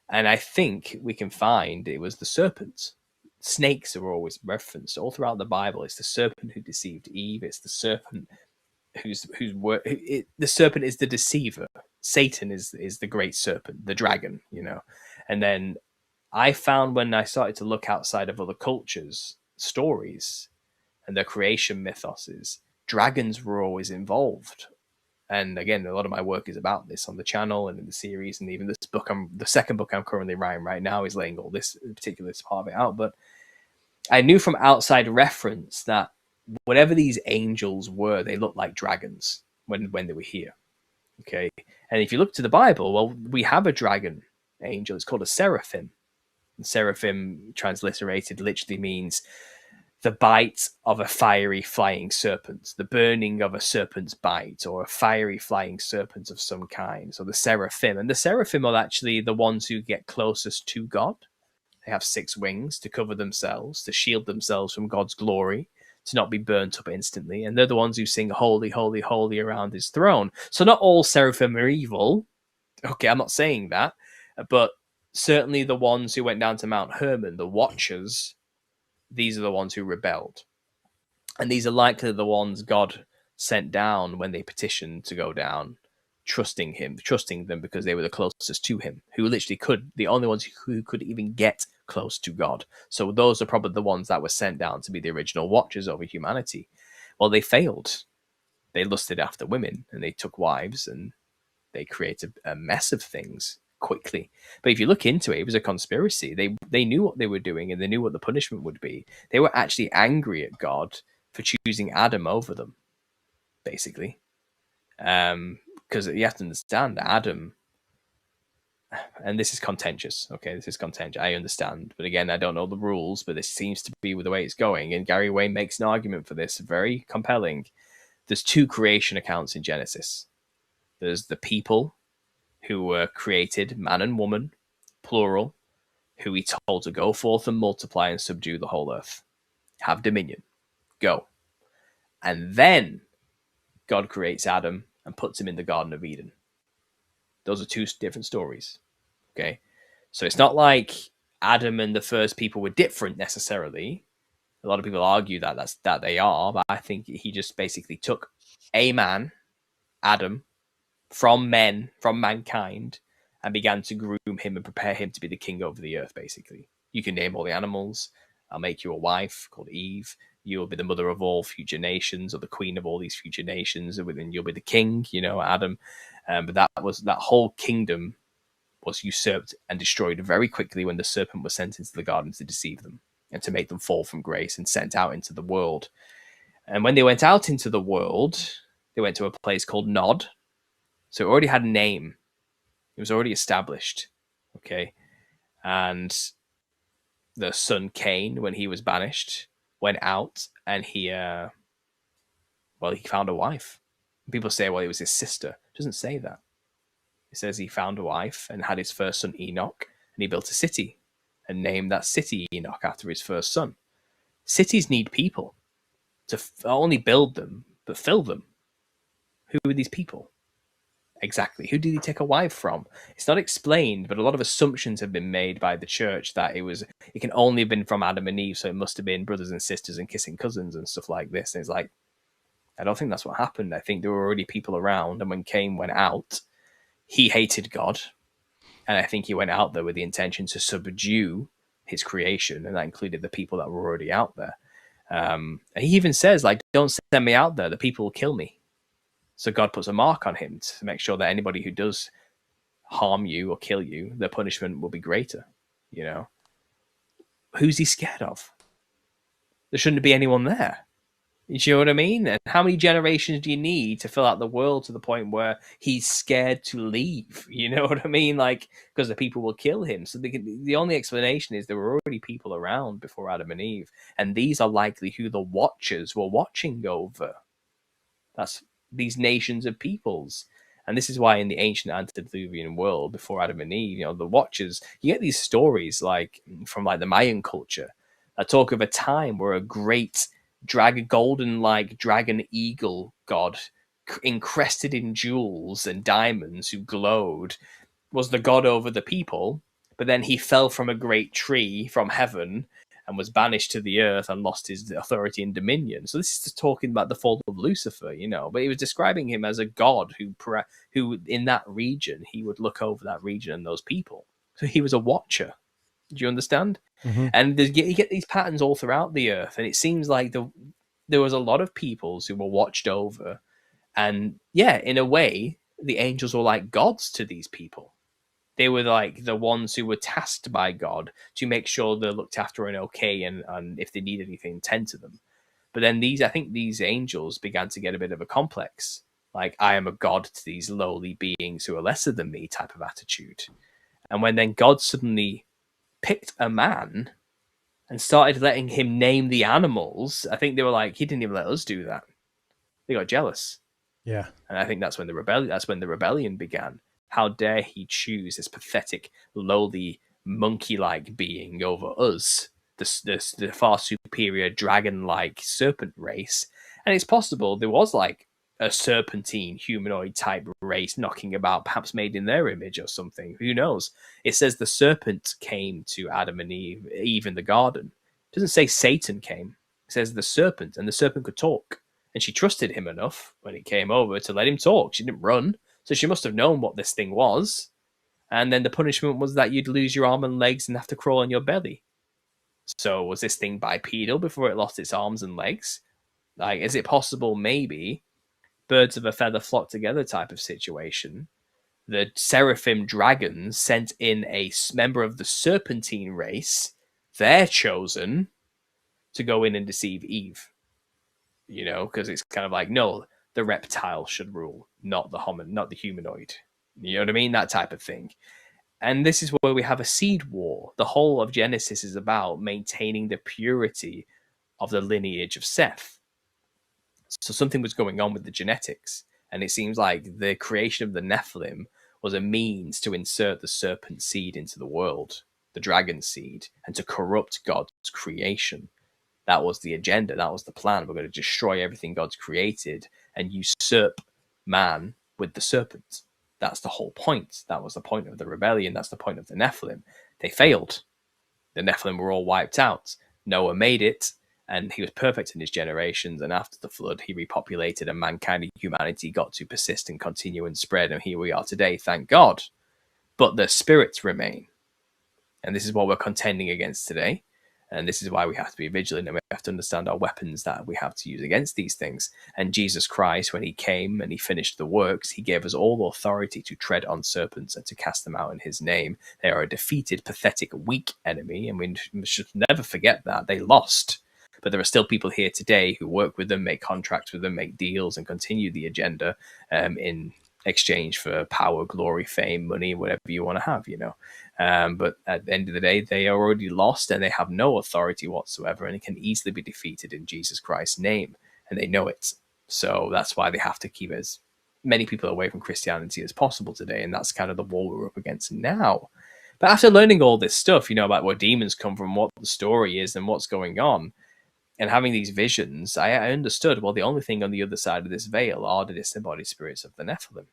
And I think we can find it was the serpents. Snakes are always referenced all throughout the Bible. It's the serpent who deceived Eve. It's the serpent the serpent is the deceiver. Satan is the great serpent, the dragon, And then I found, when I started to look outside of other cultures' stories and their creation mythoses, dragons were always involved. And again, a lot of my work is about this on the channel and in the series, and even this book, the second book I'm currently writing right now, is laying all this particular part of it out. But I knew from outside reference that whatever these angels were, they looked like dragons when they were here. Okay, and if you look to the Bible, well, we have a dragon angel. It's called a seraphim. And seraphim, transliterated, literally means the bite of a fiery flying serpent, the burning of a serpent's bite, or a fiery flying serpent of some kind. So the seraphim. And the seraphim are actually the ones who get closest to God. They have 6 wings to cover themselves, to shield themselves from God's glory, to not be burnt up instantly. And they're the ones who sing holy, holy, holy around his throne. So not all seraphim are evil. Okay, I'm not saying that. But certainly the ones who went down to Mount Hermon, the Watchers, these are the ones who rebelled. And these are likely the ones God sent down when they petitioned to go down, trusting them because they were the closest to him, who literally the only ones who could even get close to God. So those are probably the ones that were sent down to be the original Watchers over humanity. Well, they failed. They lusted after women and they took wives and they created a mess of things quickly. But if you look into it, it was a conspiracy. They knew what they were doing and they knew what the punishment would be. They were actually angry at God for choosing Adam over them, basically. Because you have to understand that Adam, and this is contentious. Okay, this is contentious. I understand, but again, I don't know the rules. But this seems to be the way it's going. And Gary Wayne makes an argument for this, very compelling. There's 2 creation accounts in Genesis. There's the people who were created, man and woman, plural, who he told to go forth and multiply and subdue the whole earth, have dominion, go. And then God creates Adam and puts him in the Garden of Eden. Those are 2 different stories. Okay, so it's not like Adam and the first people were different necessarily. A lot of people argue that they are, but I think he just basically took a man, Adam, from mankind, and began to groom him and prepare him to be the king over the earth, basically. You can name all the animals. I'll make you a wife called Eve. You'll be the mother of all future nations, or the queen of all these future nations, and then you'll be the king, Adam. But that whole kingdom was usurped and destroyed very quickly when the serpent was sent into the garden to deceive them and to make them fall from grace and sent out into the world. And when they went out into the world, they went to a place called Nod. So it already had a name. It was already established. Okay. And the son Cain, when he was banished, went out and he found a wife. People say, well, it was his sister. It doesn't say that. It says he found a wife and had his first son Enoch, and he built a city and named that city Enoch after his first son. Cities need people to not only build them, but fill them. Who are these people? Exactly. Who did he take a wife from? It's not explained, but a lot of assumptions have been made by the church that it can only have been from Adam and Eve, so it must have been brothers and sisters and kissing cousins and stuff like this. And it's like, I don't think that's what happened. I think there were already people around, and when Cain went out, he hated God, and I think he went out there with the intention to subdue his creation, and that included the people that were already out there. And he even says, like, don't send me out there, the people will kill me. So God puts a mark on him to make sure that anybody who does harm you or kill you, the punishment will be greater. Who's he scared of? There shouldn't be anyone there. You know what I mean? And how many generations do you need to fill out the world to the point where he's scared to leave? You know what I mean? Like, because the people will kill him. So the only explanation is there were already people around before Adam and Eve. And these are likely who the Watchers were watching over. That's these nations of peoples. And this is why in the ancient Antediluvian world, before Adam and Eve, the Watchers, you get these stories like from like the Mayan culture that talk of a time where a great golden-like dragon eagle god encrusted in jewels and diamonds who glowed was the god over the people, but then he fell from a great tree from heaven and was banished to the earth and lost his authority and dominion. So this is talking about the fall of Lucifer, but he was describing him as a god who in that region, he would look over that region and those people. So he was a watcher. Do you understand? Mm-hmm. And you get these patterns all throughout the earth, and it seems like there was a lot of peoples who were watched over, and yeah, in a way, the angels were like gods to these people. They were like the ones who were tasked by God to make sure they're looked after and okay, and if they need anything, tend to them. But then I think these angels began to get a bit of a complex, like I am a god to these lowly beings who are lesser than me type of attitude. And when then God suddenly picked a man and started letting him name the animals, I think they were like, he didn't even let us do that. They got jealous. Yeah. And I think that's when the rebellion began. How dare he choose this pathetic, lowly, monkey-like being over us, the far superior dragon-like serpent race. And it's possible there was like a serpentine humanoid type race knocking about, perhaps made in their image or something. Who knows? It says the serpent came to Adam and Eve in the garden. It doesn't say Satan came. It says the serpent, and the serpent could talk. And she trusted him enough when he came over to let him talk. She didn't run. So she must have known what this thing was. And then the punishment was that you'd lose your arm and legs and have to crawl on your belly. So was this thing bipedal before it lost its arms and legs? Like, is it possible maybe birds of a feather flock together type of situation? The Seraphim dragons sent in a member of the serpentine race, they're chosen to go in and deceive Eve. You know, because it's kind of like, no, the reptile should rule, not the humanoid. You know what I mean? That type of thing. And this is where we have a seed war. The whole of Genesis is about maintaining the purity of the lineage of Seth. So something was going on with the genetics. And it seems like the creation of the Nephilim was a means to insert the serpent seed into the world, the dragon seed, and to corrupt God's creation. That was the agenda. That was the plan. We're going to destroy everything God's created and usurp man with the serpent. That's the whole point. That was the point of the rebellion. That's the point of the Nephilim. They failed. The Nephilim were all wiped out. Noah made it, and he was perfect in his generations. And after the flood, he repopulated, and mankind and humanity got to persist and continue and spread. And here we are today, thank God. But the spirits remain. And this is what we're contending against today. And this is why we have to be vigilant, and we have to understand our weapons that we have to use against these things. And Jesus Christ, when he came and he finished the works, he gave us all authority to tread on serpents and to cast them out in his name. They are a defeated, pathetic, weak enemy, and we should never forget that. They lost. But there are still people here today who work with them, make contracts with them, make deals, and continue the agenda in exchange for power, glory, fame, money, whatever you want to have, you know. But at the end of the day, they are already lost and they have no authority whatsoever, and it can easily be defeated in Jesus Christ's name, and they know it. So that's why they have to keep as many people away from Christianity as possible today, and that's kind of the war we're up against now. But after learning all this stuff, you know, about where demons come from, what the story is, and what's going on, and having these visions, I understood, well, the only thing on the other side of this veil are the disembodied spirits of the Nephilim.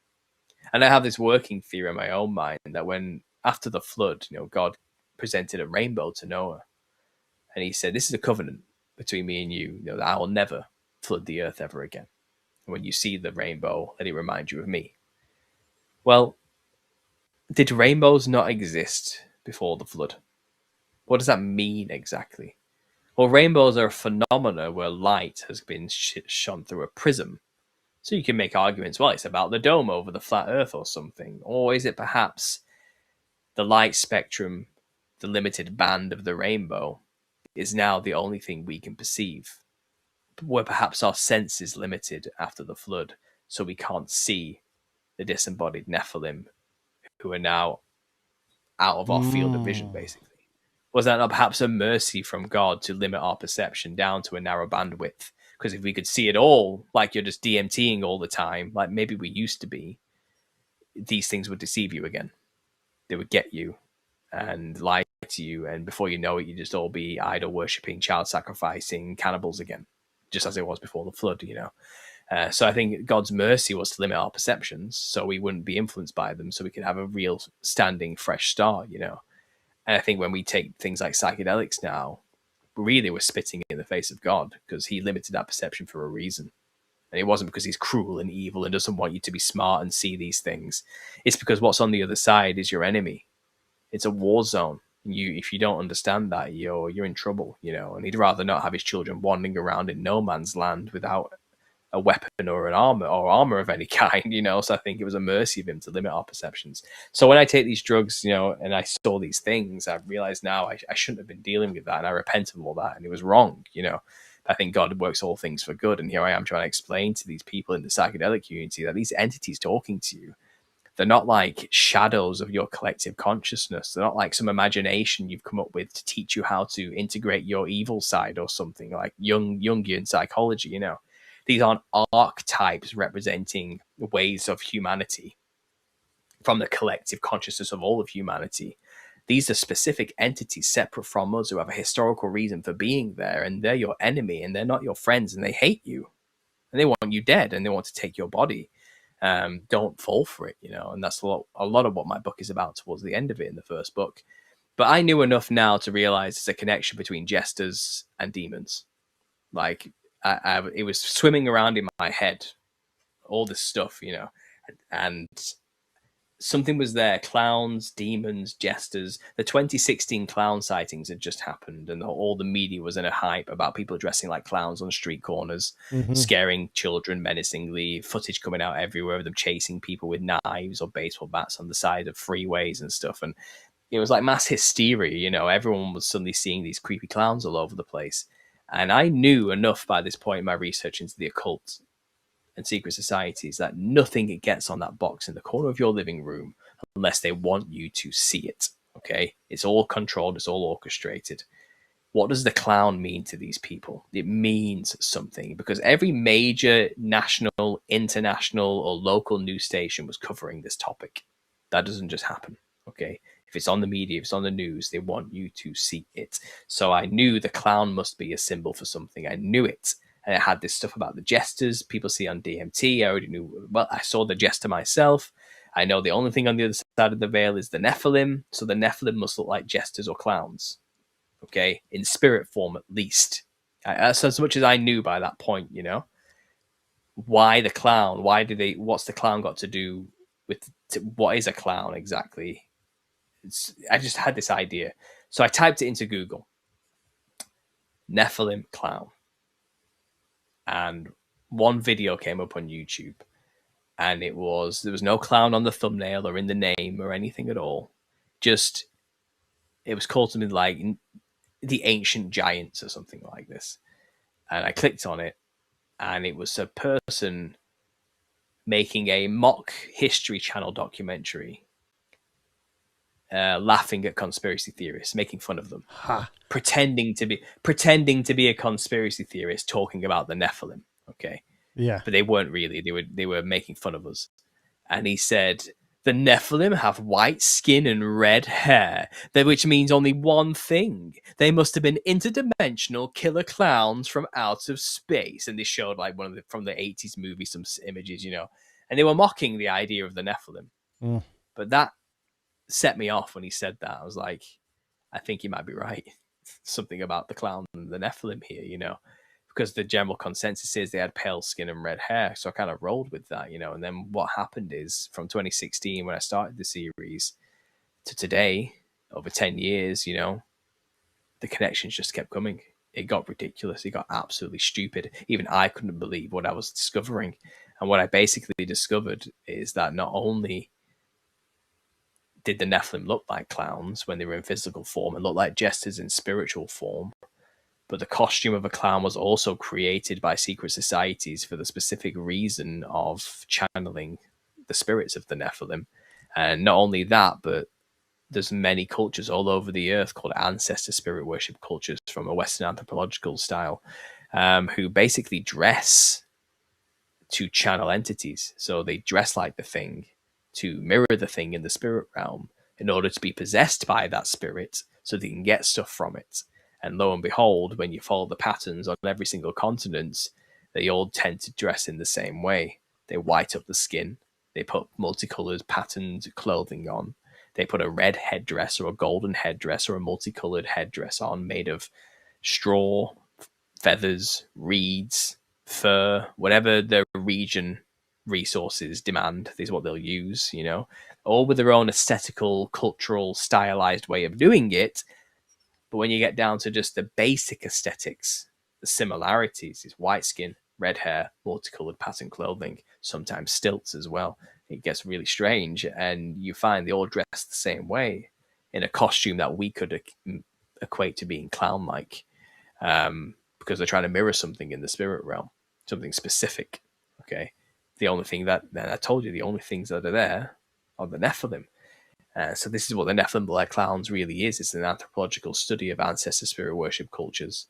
And I have this working theory in my own mind that when, after the flood, you know, God presented a rainbow to Noah. And he said, this is a covenant between me and you, you know, that I will never flood the earth ever again. And when you see the rainbow, let it remind you of me. Well, did rainbows not exist before the flood? What does that mean exactly? Well, rainbows are a phenomena where light has been shone through a prism. So you can make arguments, well, it's about the dome over the flat earth or something. Or is it perhaps the light spectrum, the limited band of the rainbow, is now the only thing we can perceive? Where perhaps our sense is limited after the flood, so we can't see the disembodied Nephilim who are now out of our field of vision, basically. Was that not perhaps a mercy from God to limit our perception down to a narrow bandwidth? Because if we could see it all, like you're just DMTing all the time, like maybe we used to be, these things would deceive you again. They would get you and lie to you, and before you know it, you just all be idol worshipping, child sacrificing cannibals again, just as it was before the flood, you know. So I think God's mercy was to limit our perceptions so we wouldn't be influenced by them, so we could have a real standing fresh start, you know. And I think when we take things like psychedelics now, really we're spitting in the face of God, because he limited that perception for a reason. And it wasn't because he's cruel and evil and doesn't want you to be smart and see these things. It's because what's on the other side is your enemy. It's a war zone. If you don't understand that, you're in trouble, you know. And he'd rather not have his children wandering around in no man's land without a weapon or an armor of any kind, you know. So I think it was a mercy of him to limit our perceptions. So when I take these drugs, you know, and I saw these things, I realized now I shouldn't have been dealing with that, and I repent of all that, and it was wrong, you know. I think God works all things for good, and here I am trying to explain to these people in the psychedelic community that these entities talking to you, they're not like shadows of your collective consciousness. They're not like some imagination you've come up with to teach you how to integrate your evil side or something, like Jungian psychology, you know. These aren't archetypes representing ways of humanity from the collective consciousness of all of humanity. These are specific entities separate from us who have a historical reason for being there, and they're your enemy, and they're not your friends, and they hate you, and they want you dead, and they want to take your body. Don't fall for it, and that's a lot of what my book is about towards the end of it in the first book. But I knew enough now to realize there's a connection between jesters and demons. Like, it was swimming around in my head, all this stuff, and something was there. Clowns, demons, jesters. The 2016 clown sightings had just happened, and all the media was in a hype about people dressing like clowns on street corners, scaring children menacingly, footage coming out everywhere of them chasing people with knives or baseball bats on the side of freeways and stuff. And it was like mass hysteria, everyone was suddenly seeing these creepy clowns all over the place. And I knew enough by this point in my research into the occult and secret societies that nothing gets on that box in the corner of your living room unless they want you to see it. Okay, it's all controlled, it's all orchestrated. What does the clown mean to these people? It means something, because every major national, international, or local news station was covering this topic. That doesn't just happen. Okay, if it's on the media, if it's on the news, they want you to see it. So I knew the clown must be a symbol for something. I knew it. And it had this stuff about the jesters people see on DMT. I already knew. Well, I saw the jester myself. I know the only thing on the other side of the veil is the Nephilim. So the Nephilim must look like jesters or clowns. Okay, in spirit form at least. That's as much as I knew by that point. Why the clown? What's the clown got to do with? What is a clown exactly? I just had this idea, so I typed it into Google. Nephilim clown. And one video came up on YouTube, and there was no clown on the thumbnail or in the name or anything at all. Just, it was called something like the Ancient Giants or something like this. And I clicked on it, and it was a person making a mock History Channel documentary, laughing at conspiracy theorists, making fun of them, pretending to be a conspiracy theorist, talking about the Nephilim. Okay, yeah, but they weren't really. They were making fun of us. And he said, the Nephilim have white skin and red hair, which means only one thing: they must have been interdimensional killer clowns from out of space. And they showed like from the 80s movie some images, and they were mocking the idea of the Nephilim. But that set me off when he said that. I was like, I think he might be right. Something about the clown and the Nephilim here, because the general consensus is they had pale skin and red hair. So I kind of rolled with that, and then what happened is from 2016, when I started the series, to today, over 10 years, the connections just kept coming. It got ridiculous. It got absolutely stupid. Even I couldn't believe what I was discovering. And what I basically discovered is that not only did the Nephilim look like clowns when they were in physical form and look like jesters in spiritual form, but the costume of a clown was also created by secret societies for the specific reason of channeling the spirits of the Nephilim. And not only that, but there's many cultures all over the earth called ancestor spirit worship cultures from a Western anthropological style, who basically dress to channel entities. So they dress like the thing to mirror the thing in the spirit realm in order to be possessed by that spirit so they can get stuff from it. And lo and behold, when you follow the patterns on every single continent, they all tend to dress in the same way. They white up the skin. They put multicolored patterned clothing on. They put a red headdress or a golden headdress or a multicolored headdress on made of straw, feathers, reeds, fur, whatever the region resources demand is what they'll use, all with their own aesthetical, cultural, stylized way of doing it. But when you get down to just the basic aesthetics, the similarities is white skin, red hair, multicolored pattern clothing, sometimes stilts as well. It gets really strange, and you find they all dress the same way in a costume that we could equate to being clown-like, because they're trying to mirror something in the spirit realm, something specific. Okay, the only thing that I told you, the only things that are there are the Nephilim. So this is what the Nephilim Black Clowns really is. It's an anthropological study of ancestor spirit worship cultures,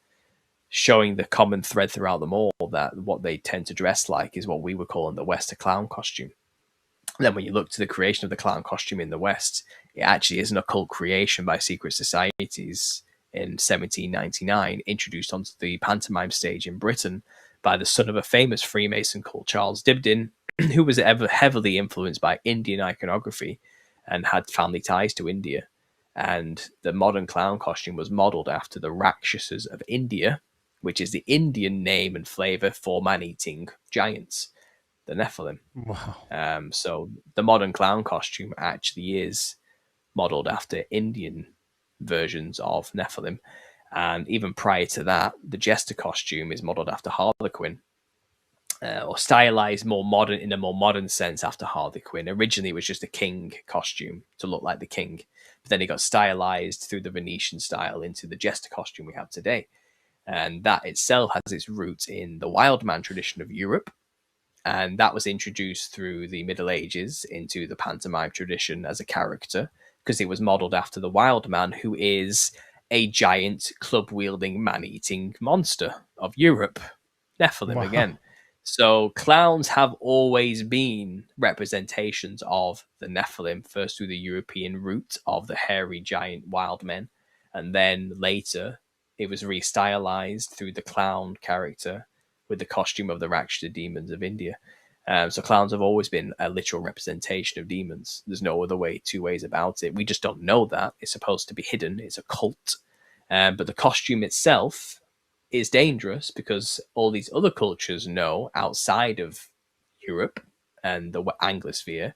showing the common thread throughout them all, that what they tend to dress like is what we would call in the West a clown costume. Then when you look to the creation of the clown costume in the West, it actually is an occult creation by secret societies in 1799, introduced onto the pantomime stage in Britain by the son of a famous Freemason called Charles Dibdin, who was ever heavily influenced by Indian iconography and had family ties to India. And the modern clown costume was modeled after the Rakshasas of India, which is the Indian name and flavor for man-eating giants, the Nephilim. Wow. So the modern clown costume actually is modeled after Indian versions of Nephilim. And even prior to that, the Jester costume is modeled after Harlequin, or stylized more modern, in a more modern sense, after Harlequin. Originally, it was just a king costume to look like the king, but then it got stylized through the Venetian style into the Jester costume we have today. And that itself has its roots in the wild man tradition of Europe. And that was introduced through the Middle Ages into the pantomime tradition as a character, because it was modeled after the wild man, who is a giant club-wielding man-eating monster of Europe. Nephilim again. So clowns have always been representations of the Nephilim, first through the European route of the hairy giant wild men, and then later it was restylized through the clown character with the costume of the Rakshasa demons of India. So clowns have always been a literal representation of demons. There's no other way, two ways about it. We just don't know that. It's supposed to be hidden. It's occult. But the costume itself is dangerous because all these other cultures know outside of Europe and the Anglosphere,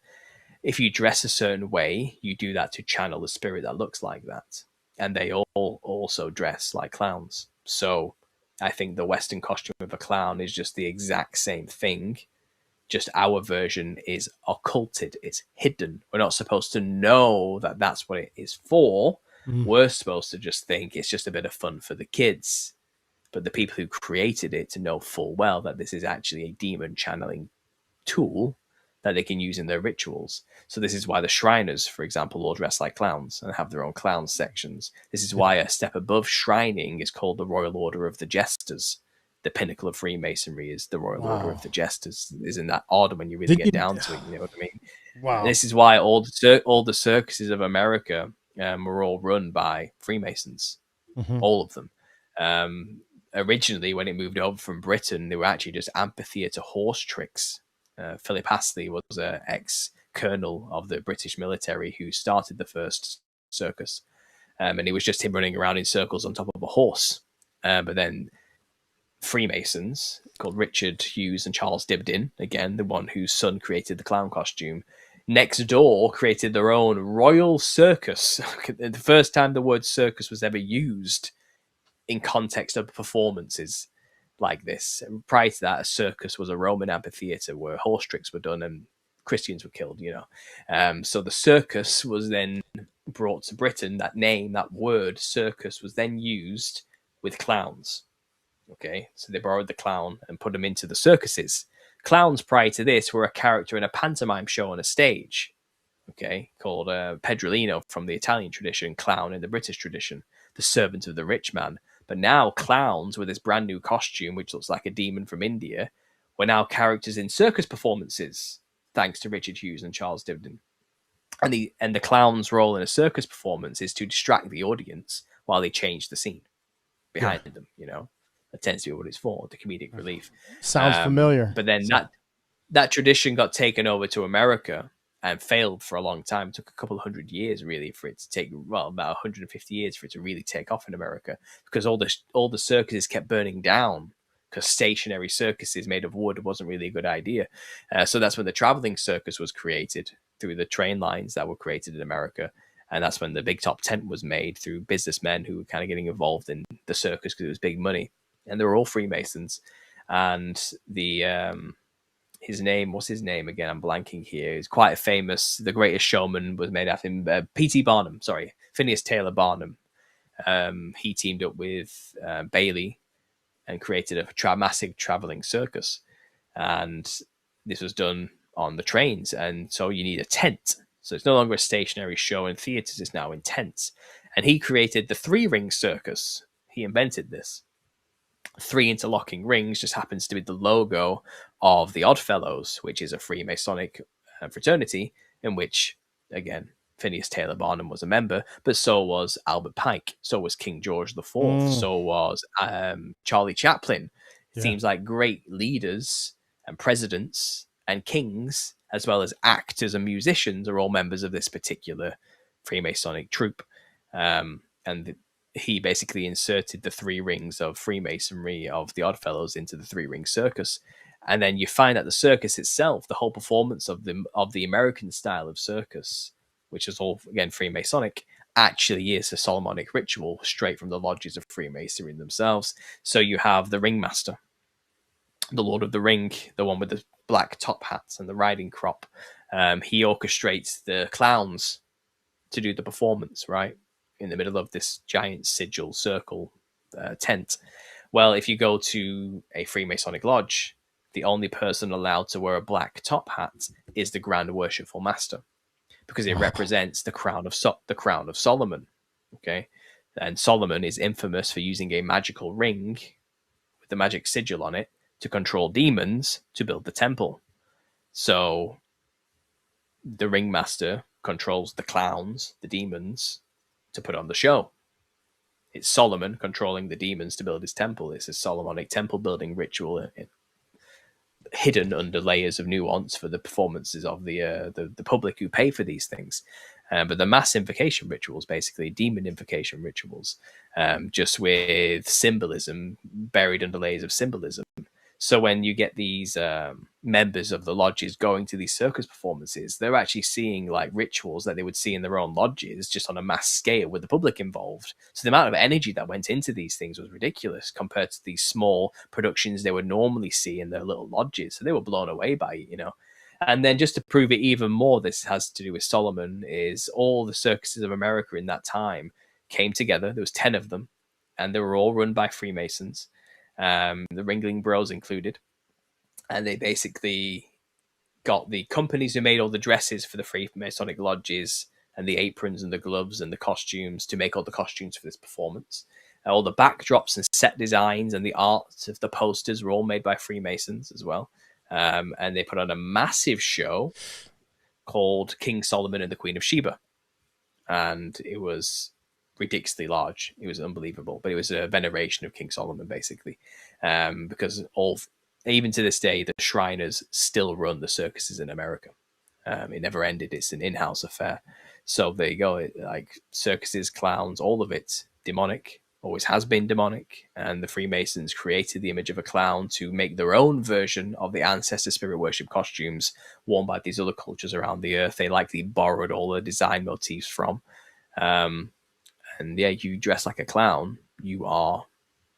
if you dress a certain way, you do that to channel a spirit that looks like that. And they all also dress like clowns. So I think the Western costume of a clown is just the exact same thing. Just our version is occulted. It's hidden. We're not supposed to know that that's what it is for. We're supposed to just think it's just a bit of fun for the kids. But the people who created it to know full well that this is actually a demon channeling tool that they can use in their rituals. So this is why the Shriners, for example, all dress like clowns and have their own clown sections. This is why a step above shrining is called the Royal Order of the Jesters. The pinnacle of Freemasonry is the Royal Order of the Jesters. Isn't that odd when you really get down to it? You know what I mean? Wow. And this is why all the circuses of America were all run by Freemasons. All of them. Originally, when it moved over from Britain, they were actually just amphitheater horse tricks. Philip Astley was an ex-colonel of the British military who started the first circus. And it was just him running around in circles on top of a horse. But then Freemasons, called Richard Hughes and Charles Dibdin, again, the one whose son created the clown costume, next door created their own royal circus. The first time the word circus was ever used in context of performances like this. And prior to that, a circus was a Roman amphitheater where horse tricks were done and Christians were killed, you know. So the circus was then brought to Britain. That name, that word circus, was then used with clowns. Okay, so they borrowed the clown and put them into the circuses. Clowns prior to this were a character in a pantomime show on a stage, okay, called Pedrolino from the Italian tradition, clown in the British tradition, the servant of the rich man. But now clowns with this brand new costume, which looks like a demon from India, were now characters in circus performances, thanks to Richard Hughes and Charles Dibdin. And the clown's role in a circus performance is to distract the audience while they change the scene behind them, you know. That tends to be what it's for, the comedic relief. Sounds familiar. But then that tradition got taken over to America and failed for a long time. It took a couple of 100 years, really, for it to take, well, about 150 years for it to really take off in America, because all the circuses kept burning down because stationary circuses made of wood wasn't really a good idea. So that's when the traveling circus was created through the train lines that were created in America. And that's when the big top tent was made through businessmen who were kind of getting involved in the circus because it was big money. And they were all Freemasons. And his name, what's his name again? I'm blanking here. He's quite famous. The Greatest Showman was made after him. P.T. Barnum, sorry. Phineas Taylor Barnum. He teamed up with Bailey and created a massive traveling circus. And this was done on the trains. And so you need a tent. So it's no longer a stationary show in theaters. It's now in tents. And he created the 3-ring circus. He invented this. 3 interlocking rings just happens to be the logo of the Oddfellows, which is a Freemasonic fraternity, in which, again, Phineas Taylor Barnum was a member, but so was Albert Pike, so was King George IV, so was Charlie Chaplin. It seems like great leaders and presidents and kings, as well as actors and musicians, are all members of this particular Freemasonic troop. And he basically inserted the 3 rings of Freemasonry of the Oddfellows into the 3-ring circus. And then you find that the circus itself, the whole performance of the American style of circus, which is all, again, Freemasonic, actually is a Solomonic ritual straight from the lodges of Freemasonry themselves. So you have the ringmaster, the Lord of the Ring, the one with the black top hats and the riding crop. He orchestrates the clowns to do the performance, right, in the middle of this giant sigil circle tent. Well, if you go to a Freemasonic lodge, the only person allowed to wear a black top hat is the Grand Worshipful Master, because it represents the crown of Solomon. Okay, and Solomon is infamous for using a magical ring with the magic sigil on it to control demons to build the temple. So the ringmaster controls the clowns, the demons, to put on the show. It's Solomon controlling the demons to build his temple. It's a Solomonic temple building ritual, hidden under layers of nuance for the performances of the public who pay for these things. But the mass invocation rituals, basically demon invocation rituals, just with symbolism buried under layers of symbolism. So when you get these members of the lodges going to these circus performances, they're actually seeing like rituals that they would see in their own lodges, just on a mass scale with the public involved. So the amount of energy that went into these things was ridiculous compared to these small productions they would normally see in their little lodges. So they were blown away by it, you know. And then just to prove it even more, this has to do with Solomon, is all the circuses of America in that time came together. There was 10 of them, and they were all run by Freemasons. The Ringling Bros included, and they basically got the companies who made all the dresses for the Freemasonic lodges and the aprons and the gloves and the costumes to make all the costumes for this performance. All the backdrops and set designs and the art of the posters were all made by Freemasons as well. And they put on a massive show called King Solomon and the Queen of Sheba. And it was ridiculously large. It was unbelievable, but it was a veneration of King Solomon, basically, because even to this day, the Shriners still run the circuses in America. It never ended. It's an in-house affair. So there you go. Like circuses, clowns, all of it demonic, always has been demonic. And the Freemasons created the image of a clown to make their own version of the ancestor spirit worship costumes worn by these other cultures around the earth. They likely borrowed all the design motifs from. And yeah, you dress like a clown, you are,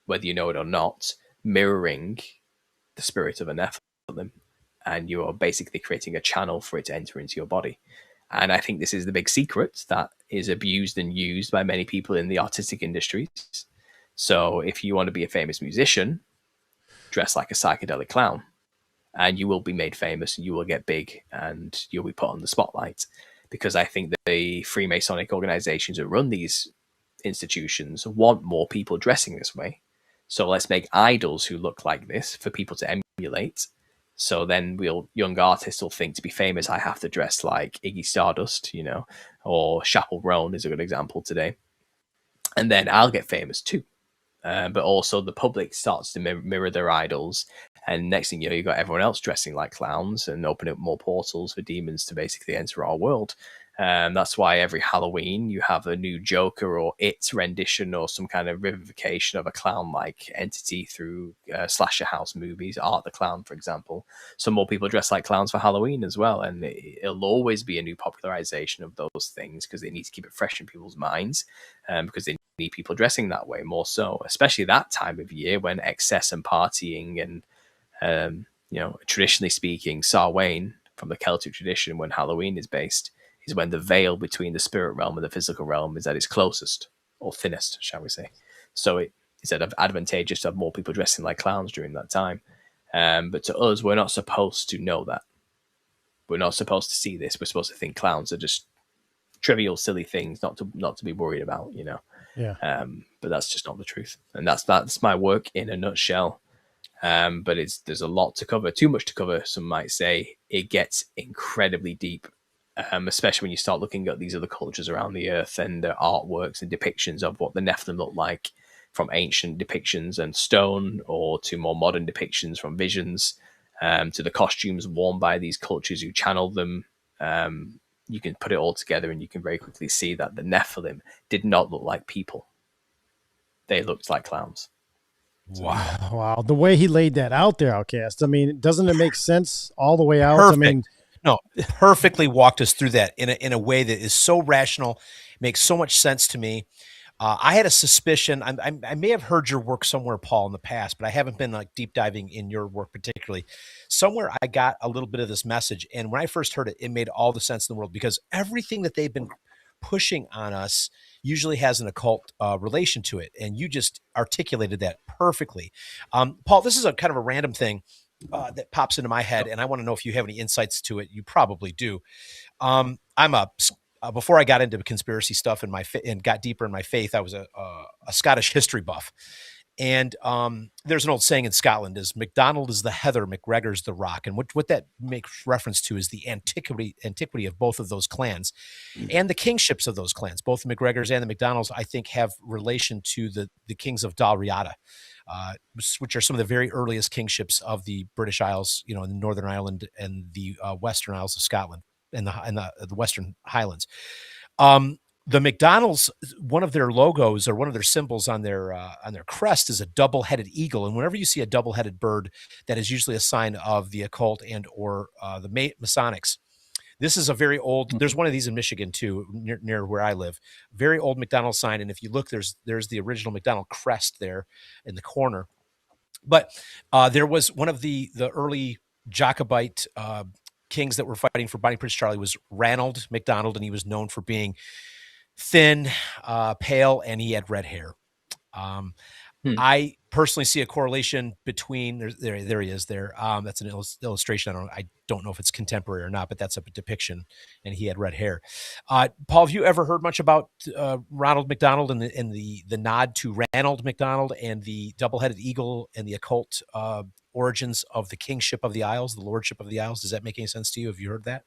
whether you know it or not, mirroring the spirit of a Nephilim, and you are basically creating a channel for it to enter into your body. And I think this is the big secret that is abused and used by many people in the artistic industries. So if you want to be a famous musician, dress like a psychedelic clown, and you will be made famous, and you will get big, and you'll be put on the spotlight. Because I think that the Freemasonic organizations that run these institutions want more people dressing this way. So let's make idols who look like this for people to emulate. So then young artists will think, to be famous, I have to dress like Iggy Stardust, you know, or Chappell Roan is a good example today. And then I'll get famous too. But also the public starts to mirror their idols. And next thing you know, you've got everyone else dressing like clowns and opening up more portals for demons to basically enter our world. That's why every Halloween you have a new Joker or It rendition or some kind of revivification of a clown-like entity through slasher house movies, Art the Clown, for example. So more people dress like clowns for Halloween as well. And it'll always be a new popularization of those things because they need to keep it fresh in people's minds, because they need people dressing that way more so, especially that time of year when excess and partying and, traditionally speaking, Samhain from the Celtic tradition, when Halloween is based, is when the veil between the spirit realm and the physical realm is at its closest, or thinnest, shall we say. So it's advantageous to have more people dressing like clowns during that time. But to us, we're not supposed to know that. We're not supposed to see this. We're supposed to think clowns are just trivial, silly things not to be worried about, Yeah. But that's just not the truth. And that's my work in a nutshell. But there's a lot to cover, too much to cover, some might say. It gets incredibly deep, especially when you start looking at these other cultures around the earth and their artworks and depictions of what the Nephilim look like, from ancient depictions and stone, or to more modern depictions from visions, to the costumes worn by these cultures who channel them. You can put it all together and you can very quickly see that the Nephilim did not look like people. They looked like clowns. Wow. Wow. The way he laid that out there, Outcast. I mean, doesn't it make sense all the way out? Perfect. I mean, no, perfectly walked us through that in a way that is so rational, makes so much sense to me. I had a suspicion. I may have heard your work somewhere, Paul, in the past, but I haven't been like deep diving in your work particularly. Somewhere I got a little bit of this message, and when I first heard it, it made all the sense in the world, because everything that they've been pushing on us usually has an occult relation to it, and you just articulated that perfectly. Paul, this is a kind of a random thing that pops into my head, and I want to know if you have any insights to it. You probably do. Before I got into conspiracy stuff and got deeper in my faith, I was a Scottish history buff. And there's an old saying in Scotland is MacDonald is the heather, MacGregor's the rock. And what that makes reference to is the antiquity of both of those clans and the kingships of those clans. Both the MacGregors and the MacDonalds, I think, have relation to the kings of Dalriada, which are some of the very earliest kingships of the British Isles, in the Northern Ireland and the Western Isles of Scotland and the Western Highlands. The MacDonalds, one of their logos or one of their symbols on their crest is a double-headed eagle. And whenever you see a double-headed bird, that is usually a sign of the occult and or the Masonics. This is a very old. There's one of these in Michigan too, near where I live. Very old McDonald's sign, and if you look, there's the original McDonald crest there in the corner. But there was one of the early Jacobite kings that were fighting for Bonnie Prince Charlie was Ranald MacDonald, and he was known for being thin, pale, and he had red hair. I personally see a correlation between there he is there. That's an illustration. I don't know if it's contemporary or not, but that's a depiction, and he had red hair. Paul, have you ever heard much about Ronald MacDonald and the nod to Ranald MacDonald and the double-headed eagle and the occult origins of the kingship of the Isles, the lordship of the Isles? Does that make any sense to you? Have you heard that?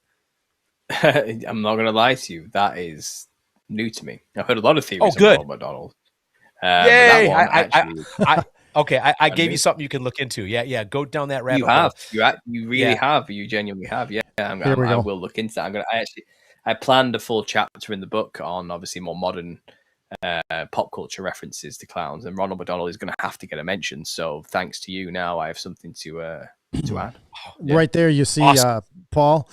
I'm not going to lie to you. That is new to me. I've heard a lot of theories about MacDonald. Yay! I gave you something you can look into. Yeah. Go down that rabbit hole. You really have. You genuinely have. Yeah. I will look into that. I planned a full chapter in the book on obviously more modern pop culture references to clowns, and Ronald MacDonald is going to have to get a mention. So thanks to you, now I have something to add. Yeah. Right there, you see, awesome. Paul.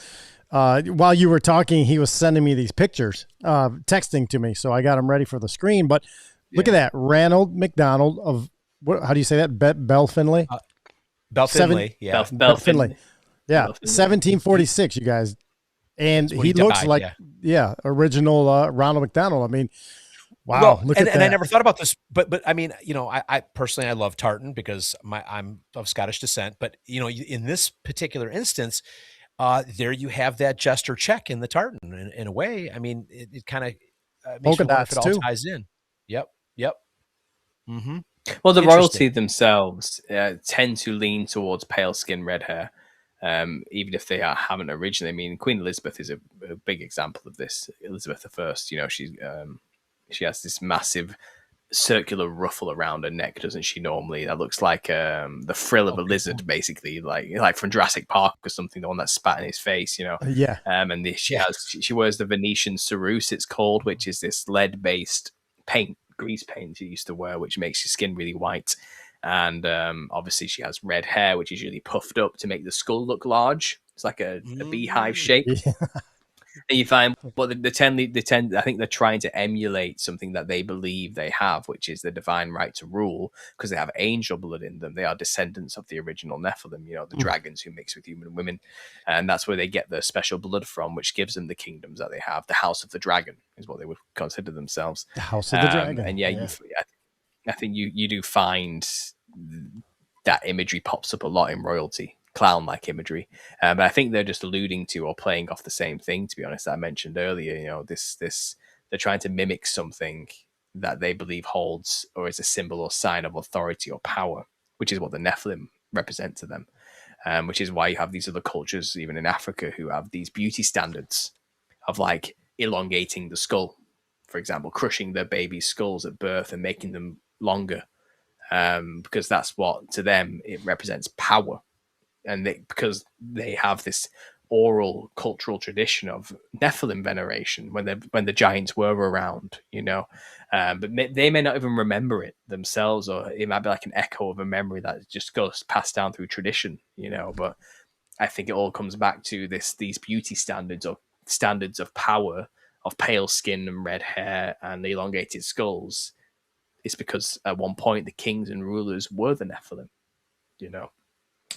While you were talking, he was sending me these pictures, texting to me, so I got them ready for the screen. But look at that, Ranald MacDonald of how do you say that? Bell Finlay. Bell Finlay. Bell Finlay. Yeah, 1746, you guys. And he looks like original Ronald MacDonald. I mean, wow. Well, look at that. And I never thought about this, but I mean, I personally, I love tartan because I'm of Scottish descent. But in this particular instance, there you have that Jester check in the tartan in a way. I mean, it kind of makes you wonder if it all ties in. Yep. Mm-hmm. Well, the royalty themselves tend to lean towards pale skin, red hair, even if they haven't originally. I mean, Queen Elizabeth is a big example of this. Elizabeth I, she has this massive circular ruffle around her neck, doesn't she? Normally, that looks like the frill of a lizard, basically, like from Jurassic Park or something. The one that spat in his face, Yeah. And she wears the Venetian ceruse, it's called, which is this lead-based paint, grease paint she used to wear, which makes your skin really white. And obviously, she has red hair, which is really puffed up to make the skull look large. It's like a beehive shape. Yeah. And you find, but they tend. I think they're trying to emulate something that they believe they have, which is the divine right to rule, because they have angel blood in them. They are descendants of the original Nephilim, the dragons who mix with human women, and that's where they get their special blood from, which gives them the kingdoms that they have. The House of the Dragon is what they would consider themselves. The House of the Dragon, and I think you do find that imagery pops up a lot in royalty. Clown-like imagery, but I think they're just alluding to or playing off the same thing. To be honest, I mentioned earlier, this they're trying to mimic something that they believe holds or is a symbol or sign of authority or power, which is what the Nephilim represent to them. Which is why you have these other cultures, even in Africa, who have these beauty standards of like elongating the skull, for example, crushing their babies' skulls at birth and making them longer, because that's what, to them, it represents power. And because they have this oral cultural tradition of Nephilim veneration when the giants were around, but they may not even remember it themselves, or it might be like an echo of a memory that just goes passed down through tradition, but I think it all comes back to these beauty standards, or standards of power, of pale skin and red hair and elongated skulls. It's because at one point the kings and rulers were the Nephilim,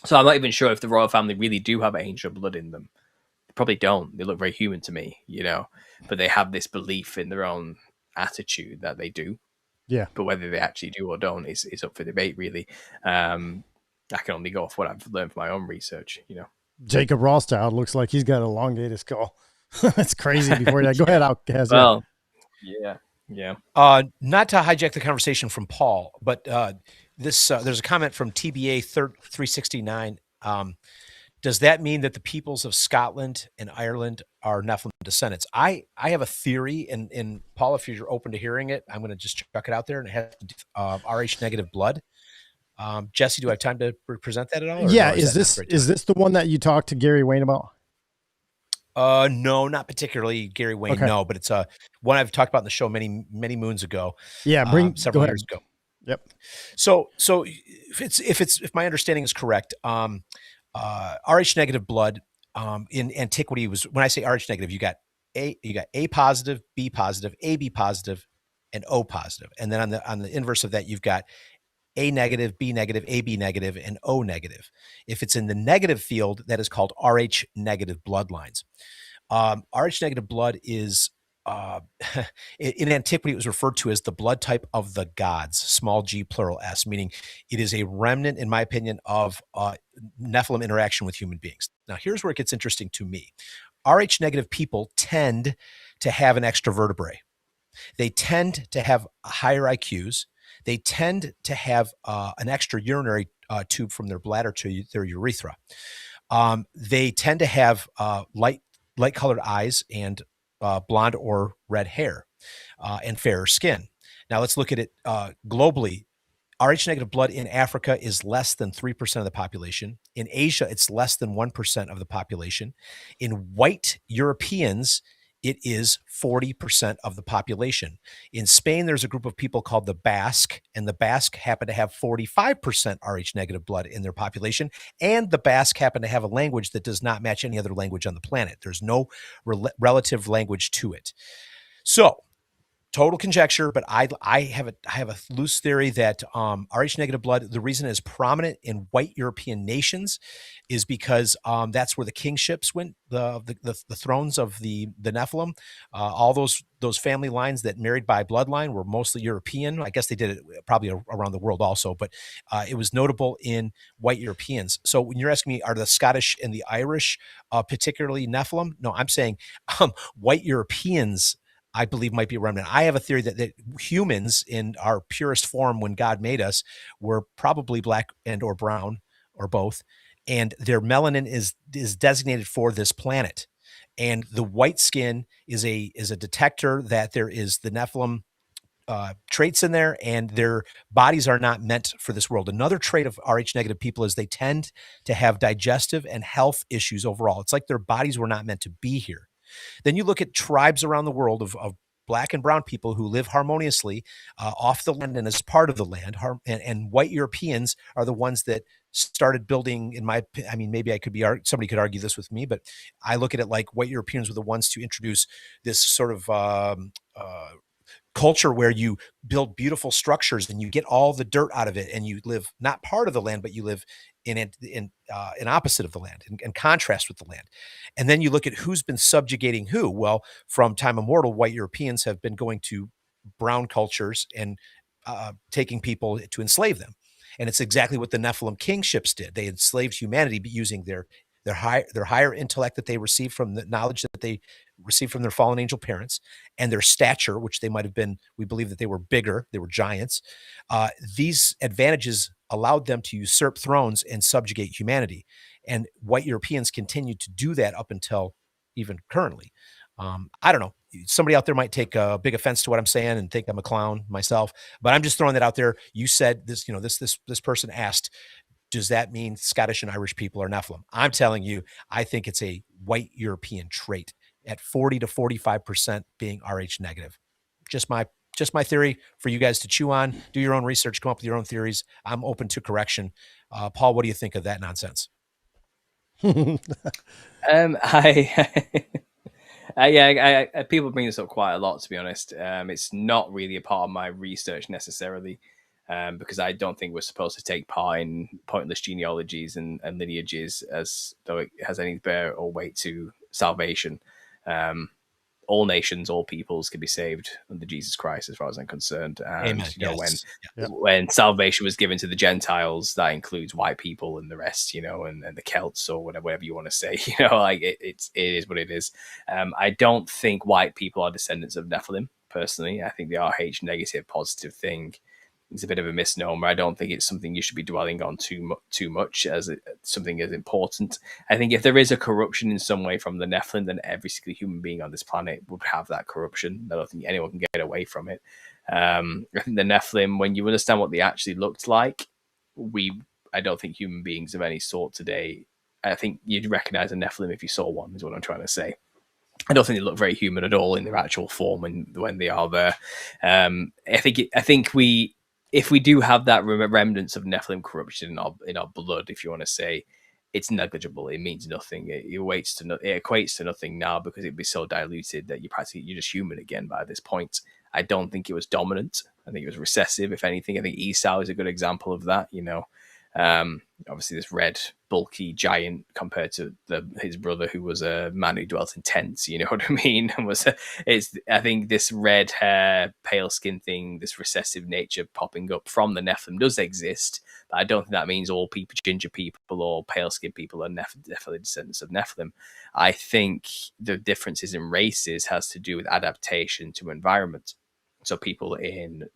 So I'm not even sure if the royal family really do have angel blood in them. They probably don't. They look very human to me, but they have this belief in their own attitude that they do. Yeah. But whether they actually do or don't is up for debate, really. I can only go off what I've learned from my own research, Jacob Rothschild looks like he's got an elongated skull. That's crazy. Before that, go ahead, Outcast. Well, yeah. Not to hijack the conversation from Paul, but there's a comment from TBA 369. Does that mean that the peoples of Scotland and Ireland are Nephilim descendants? I have a theory, and Paul, if you're open to hearing it, I'm going to just chuck it out there, and it has Rh negative blood. Jesse, do I have time to present that at all? Yeah, is this the one that you talked to Gary Wayne about? No, not particularly Gary Wayne. Okay. No, but it's one I've talked about in the show many moons ago. Yeah, several years ago. Yep. So if my understanding is correct, Rh negative blood in antiquity was, when I say Rh negative, you got A positive, B positive, AB positive, and O positive, and then on the inverse of that, you've got A negative, B negative, AB negative, and O negative. If it's in the negative field, that is called Rh negative bloodlines. Rh negative blood is, in antiquity, it was referred to as the blood type of the gods, small g, plural s, meaning it is a remnant, in my opinion, of Nephilim interaction with human beings. Now, here's where it gets interesting to me. Rh negative people tend to have an extra vertebrae. They tend to have higher IQs. They tend to have an extra urinary tube from their bladder to their urethra. They tend to have light-colored eyes and blonde or red hair and fairer skin. Now let's look at it globally. Rh negative blood in Africa is less than 3% of the population. In Asia, it's less than 1% of the population. In white Europeans, it is 40% of the population. In Spain, there's a group of people called the Basque, and the Basque happen to have 45% Rh negative blood in their population, and the Basque happen to have a language that does not match any other language on the planet. There's no relative language to it. So, total conjecture, but I have a loose theory that Rh negative blood, the reason it is prominent in white European nations is because that's where the kingships went, the thrones of the Nephilim. All those family lines that married by bloodline were mostly European. I guess they did it probably around the world also, but it was notable in white Europeans. So when you're asking me, are the Scottish and the Irish particularly Nephilim? No, I'm saying white Europeans, I believe, might be a remnant. I have a theory that humans in our purest form when God made us were probably black and or brown or both, and their melanin is designated for this planet. And the white skin is a detector that there is the Nephilim traits in there, and their bodies are not meant for this world. Another trait of Rh negative people is they tend to have digestive and health issues overall. It's like their bodies were not meant to be here. Then you look at tribes around the world of black and brown people who live harmoniously off the land and as part of the land. And white Europeans are the ones that started building, maybe somebody could argue this with me, but I look at it like white Europeans were the ones to introduce this sort of culture where you build beautiful structures and you get all the dirt out of it, and you live not part of the land, but you live in opposite of the land, in contrast with the land. And then you look at who's been subjugating who. Well, from time immemorial, white Europeans have been going to brown cultures and taking people to enslave them. And it's exactly what the Nephilim kingships did. They enslaved humanity using their higher intellect that they received from the knowledge that they received from their fallen angel parents, and their stature, which they might have been. We believe that they were bigger, they were giants. These advantages allowed them to usurp thrones and subjugate humanity. And white Europeans continued to do that up until even currently. I don't know. Somebody out there might take a big offense to what I'm saying and think I'm a clown myself, but I'm just throwing that out there. You said this, this person asked, does that mean Scottish and Irish people are Nephilim? I'm telling you, I think it's a white European trait at 40 to 45% being Rh negative. Just my theory for you guys to chew on, do your own research, come up with your own theories. I'm open to correction. Paul, what do you think of that nonsense? People bring this up quite a lot, to be honest. It's not really a part of my research necessarily, because I don't think we're supposed to take part in pointless genealogies and lineages as though it has any bear or weight to salvation. All nations, all peoples can be saved under Jesus Christ, as far as I'm concerned. And Amen. When salvation was given to the Gentiles, that includes white people and the rest, and the Celts or whatever you want to say. It is what it is. I don't think white people are descendants of Nephilim. Personally, I think the RH negative positive thing is a bit of a misnomer. I don't think it's something you should be dwelling on too much as something as important. I think if there is a corruption in some way from the Nephilim, then every single human being on this planet would have that corruption. I don't think anyone can get away from it. I think the Nephilim, when you understand what they actually looked like, I don't think human beings of any sort today, I think you'd recognize a Nephilim if you saw one, is what I'm trying to say. I don't think they look very human at all in their actual form when they are there. If we do have that remnants of Nephilim corruption in our blood, if you want to say, it's negligible. It means nothing. It equates to nothing now because it'd be so diluted that you're just human again by this point. I don't think it was dominant. I think it was recessive. If anything, I think Esau is a good example of that. Obviously this red, bulky giant compared to his brother, who was a man who dwelt in tents. You know what I mean? I think this red hair, pale skin thing, this recessive nature popping up from the Nephilim does exist, but I don't think that means all people, ginger people or pale skin people, are definitely descendants of Nephilim. I think the differences in races has to do with adaptation to environment. So people in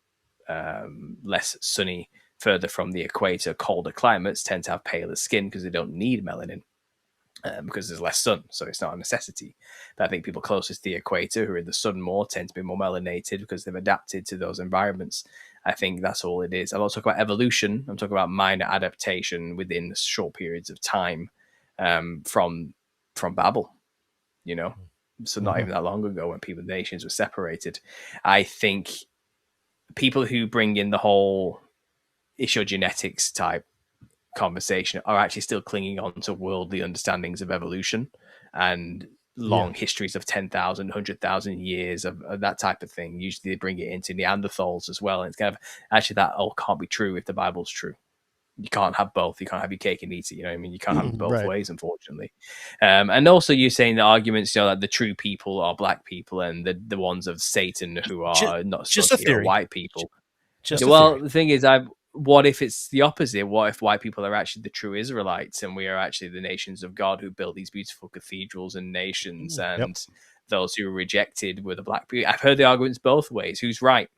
less sunny, further from the equator, colder climates tend to have paler skin because they don't need melanin because there's less sun, so it's not a necessity. But I think people closest to the equator who are in the sun more tend to be more melanated because they've adapted to those environments. I think that's all it is. I'm not talking about evolution. I'm talking about minor adaptation within short periods of time from Babel, So not even that long ago when the nations were separated. I think people who bring in the whole genetics type conversation are actually still clinging on to worldly understandings of evolution and long histories of 10,000, 100,000 years of that type of thing. Usually they bring it into Neanderthals as well. And it's kind of, actually that all can't be true if the Bible's true. You can't have both. You can't have your cake and eat it. You know what I mean? You can't have it both ways, unfortunately. And also you're saying the arguments, that the true people are black people and the ones of Satan who are not just a theory. White people. The thing is, what if it's the opposite? What if white people are actually the true Israelites and we are actually the nations of God who built these beautiful cathedrals and nations, and those who were rejected were the black people? I've heard the arguments both ways. Who's right?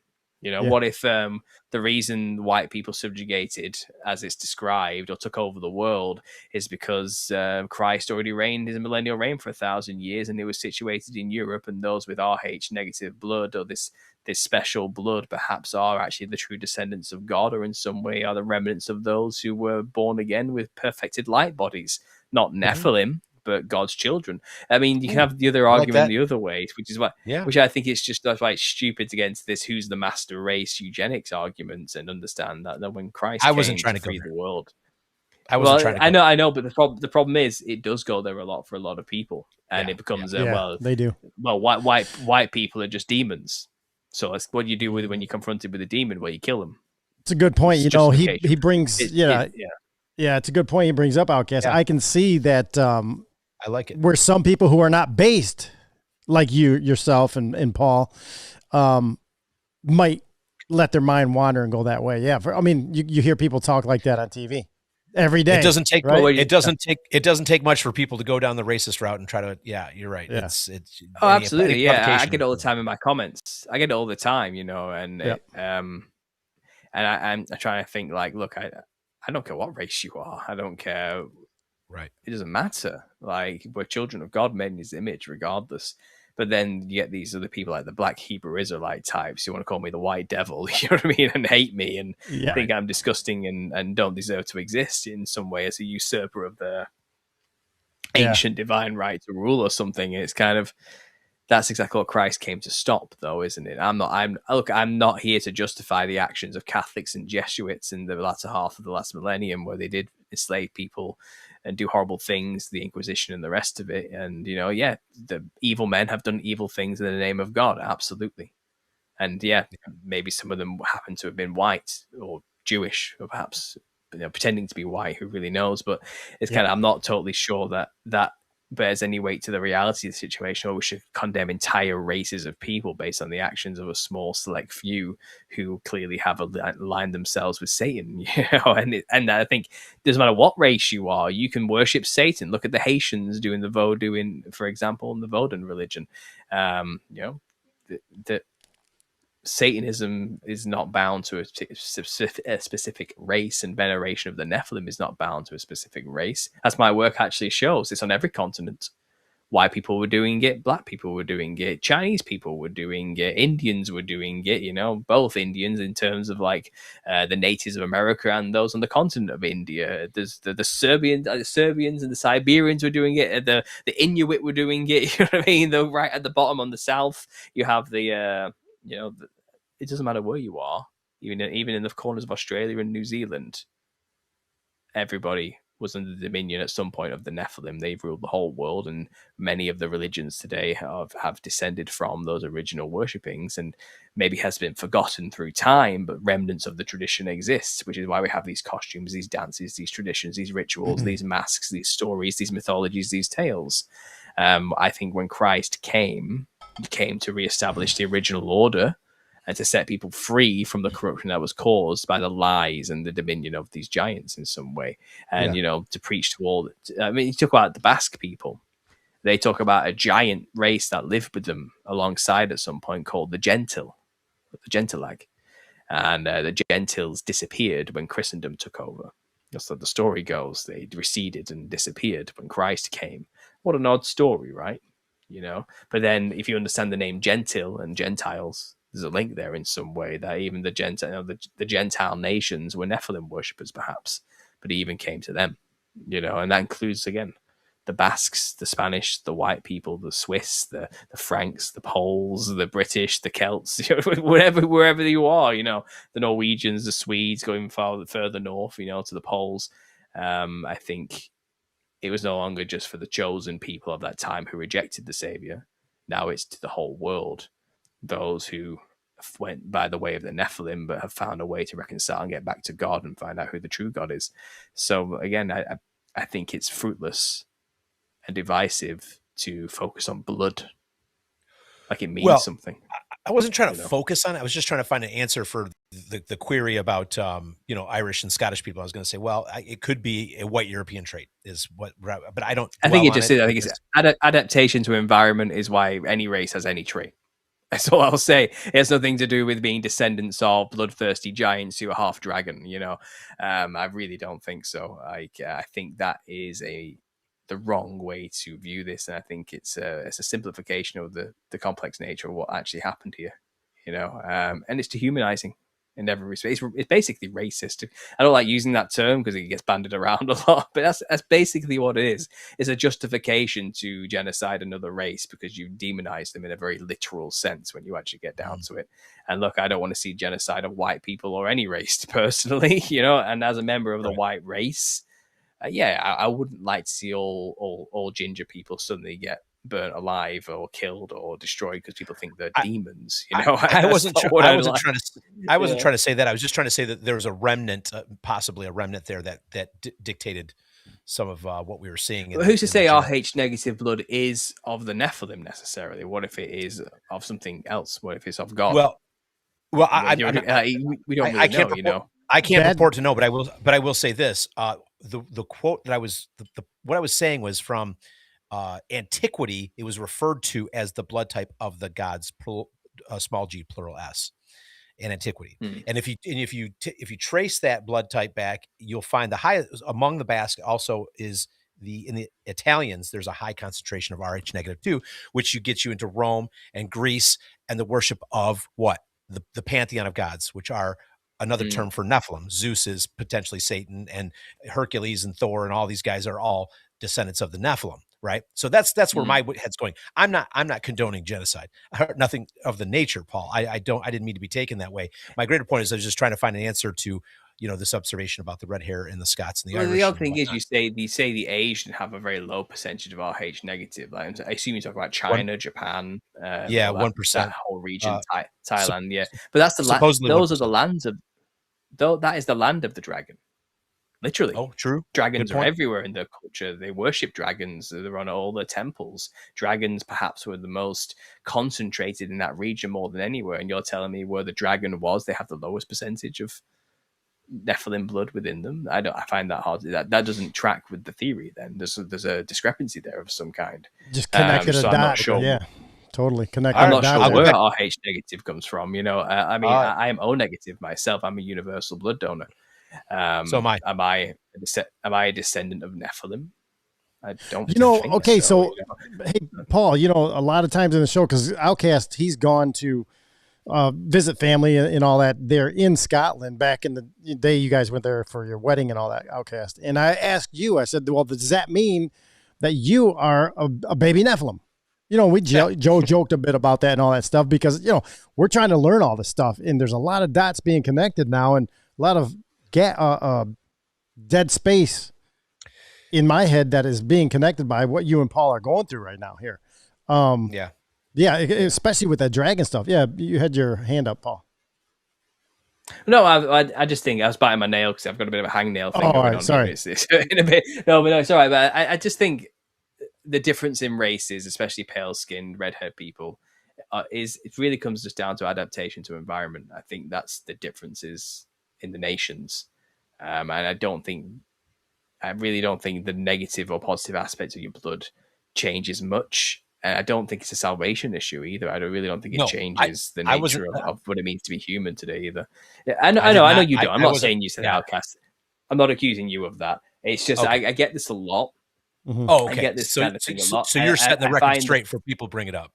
What if the reason white people subjugated, as it's described, or took over the world is because Christ already reigned his millennial reign for 1,000 years and it was situated in Europe, and those with RH negative blood or this special blood perhaps are actually the true descendants of God, or in some way are the remnants of those who were born again with perfected light bodies, not Nephilim, but God's children. I mean, you can have the other argument the other way, which I think it's just that's why it's stupid to get into this who's the master race eugenics arguments and understand that when Christ came to free the world. I know, but the problem is it does go there a lot for a lot of people, and it becomes they do. Well, white people are just demons. So that's what you do with when you're confronted with a demon. Well, you kill him. It's a good point. He brings it's a good point he brings up, Outcast. I can see that. I like it. Where some people who are not based, like yourself and Paul, might let their mind wander and go that way. Yeah, you hear people talk like that on TV every day. It doesn't take right? it doesn't take much for people to go down the racist route and try to. Yeah, you're right. Yeah. It's absolutely. Yeah, I get it all the time in my comments. I get it all the time, and I'm trying to think like, look, I don't care what race you are. I don't care. Right. It doesn't matter. Like, we're children of God, made in his image, regardless. But then you get these other people like the black Hebrew Israelite types who want to call me the white devil, you know what I mean, and hate me and think I'm disgusting and don't deserve to exist in some way as a usurper of the ancient divine right to rule or something. It's kind of, that's exactly what Christ came to stop, though, isn't it? I'm not here to justify the actions of Catholics and Jesuits in the latter half of the last millennium, where they did enslave people and do horrible things, the Inquisition and the rest of it. And, you know, the evil men have done evil things in the name of God, absolutely. And maybe some of them happen to have been white or Jewish, or perhaps, you know, pretending to be white, who really knows? But it's kind of, I'm not totally sure that bears any weight to the reality of the situation, or we should condemn entire races of people based on the actions of a small select few who clearly have aligned themselves with Satan. You know, and I think it doesn't matter what race you are, you can worship Satan. Look at the Haitians doing the Vodou, for example, in the Vodun religion. You know, the Satanism is not bound to a specific race, and veneration of the Nephilim is not bound to a specific race. As my work actually shows, it's on every continent. White people were doing it, black people were doing it, Chinese people were doing it, Indians were doing it, you know, both Indians in terms of like the natives of America and those on the continent of India. There's the Serbians and the Siberians were doing it, the Inuit were doing it, you know what I mean? Right at the bottom on the south, you have the, you know, it doesn't matter where you are, even in the corners of Australia and New Zealand, everybody was under the dominion at some point of the Nephilim. They've ruled the whole world, and many of the religions today have descended from those original worshippings, and maybe has been forgotten through time, but remnants of the tradition exist, which is why we have these costumes, these dances, these traditions, these rituals, these masks, these stories, these mythologies, these tales. I think when Christ came, he came to reestablish the original order and to set people free from the corruption that was caused by the lies and the dominion of these giants in some way. And, you know, to preach to all, I mean, you talk about the Basque people. They talk about a giant race that lived with them alongside at some point called the Gentilag. And the Gentiles disappeared when Christendom took over. So the story goes, they receded and disappeared when Christ came. What an odd story, right? You know, but then if you understand the name Gentil and Gentiles, there's a link there in some way that even the Gentile nations were Nephilim worshippers, perhaps, but he even came to them, you know, and that includes, again, the Basques, the Spanish, the white people, the Swiss, the Franks, the Poles, the British, the Celts, you know, wherever you are, you know, the Norwegians, the Swedes, going further north, you know, to the poles. I think it was no longer just for the chosen people of that time who rejected the Savior. Now it's to the whole world. Those who went by the way of the Nephilim but have found a way to reconcile and get back to God and find out who the true God is. So again, I think it's fruitless and divisive to focus on blood like it means something. I wasn't trying to focus on it. I was just trying to find an answer for the query about you know, Irish and Scottish people. I was going to say, well, it could be a white European trait, is what, but I don't. I think it just is. I think it's adaptation to environment is why any race has any trait. That's all I'll say. It has nothing to do with being descendants of bloodthirsty giants who are half dragon. You know, I really don't think so. I think that is the wrong way to view this, and I think it's a simplification of the complex nature of what actually happened here. You know, and it's dehumanizing in every respect. It's basically racist. I don't like using that term because it gets banded around a lot, but that's basically what it is. It's a justification to genocide another race because you demonize them in a very literal sense when you actually get down to it. And look, I don't want to see genocide of white people or any race personally, you know, and as a member of the white race, I wouldn't like to see all ginger people suddenly get burnt alive or killed or destroyed because people think they're demons. You know, I wasn't trying to say that. I was just trying to say that there was a remnant, possibly a remnant there that dictated some of what we were seeing. But who's to say Rh negative blood is of the Nephilim necessarily? What if it is of something else? What if it's of God? Well, we don't really know. You know, I can't purport to know, but I will say this: the quote that what I was saying was from antiquity. It was referred to as the blood type of the gods, small g plural s, in antiquity. Mm. And if you trace that blood type back, you'll find the highest among the Basque also is in the Italians. There's a high concentration of Rh negative too, which gets you into Rome and Greece and the worship of what the pantheon of gods, which are another term for Nephilim. Zeus is potentially Satan, and Hercules and Thor and all these guys are all descendants of the Nephilim. Right. So that's where my head's going. I'm not condoning genocide, nothing of the nature, Paul. I didn't mean to be taken that way. My greater point is I was just trying to find an answer to, this observation about the red hair in the Scots and the Irish. The other thing is you say the Asian have a very low percentage of Rh negative. Like, I assume you talk about China, Japan. 1%. That whole region, Thailand. But that's those 1%. Are the lands of, though, that is the land of the dragon. Literally. Oh, true. Dragons are everywhere in their culture. They worship dragons. They're on all their temples. Dragons perhaps were the most concentrated in that region more than anywhere. And you're telling me where the dragon was, they have the lowest percentage of Nephilim blood within them. I find that hard. That doesn't track with the theory. Then there's a discrepancy there of some kind. Just connected a dot. I'm not sure. Yeah, totally connected. I'm not sure where Rh negative comes from. I am O negative myself. I'm a universal blood donor. So am I. Am I a descendant of Nephilim? I don't. Okay. So, hey, Paul. A lot of times in the show, because Outcast, he's gone to visit family and all that. They're in Scotland back in the day you guys went there for your wedding and all that. Outcast, and I asked you. I said, "Well, does that mean that you are a baby Nephilim?" Joe joked a bit about that and all that stuff because we're trying to learn all this stuff, and there's a lot of dots being connected now, and a lot of dead space in my head that is being connected by what you and Paul are going through right now here. Especially with that dragon stuff. Yeah, you had your hand up, Paul. No, I just think I was biting my nail because I've got a bit of a hangnail thing going on. Sorry. In a bit. No, it's all right. But I just think the difference in races, especially pale-skinned, red-haired people, it really comes just down to adaptation to environment. I think that's the differences in the nations, and I really don't think the negative or positive aspects of your blood changes much, and I don't think it's a salvation issue either. I really don't think it changes the nature of what it means to be human today either. I know you don't. I'm not saying you said outcast. I'm not accusing you of that. It's just I get this a lot. Mm-hmm. Oh, okay. I get this kind of thing a lot. So you're setting the record straight for people bring it up.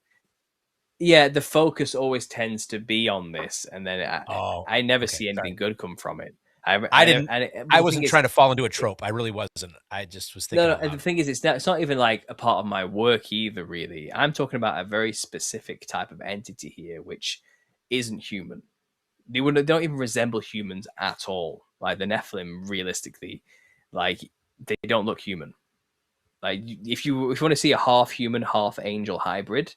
Yeah, the focus always tends to be on this, and then I never see anything good come from it. I wasn't trying to fall into a trope. I really wasn't. I just was thinking. No. The thing is, it's not even like a part of my work either. Really, I'm talking about a very specific type of entity here, which isn't human. They don't even resemble humans at all. Like the Nephilim, realistically, like they don't look human. Like if you want to see a half human, half angel hybrid.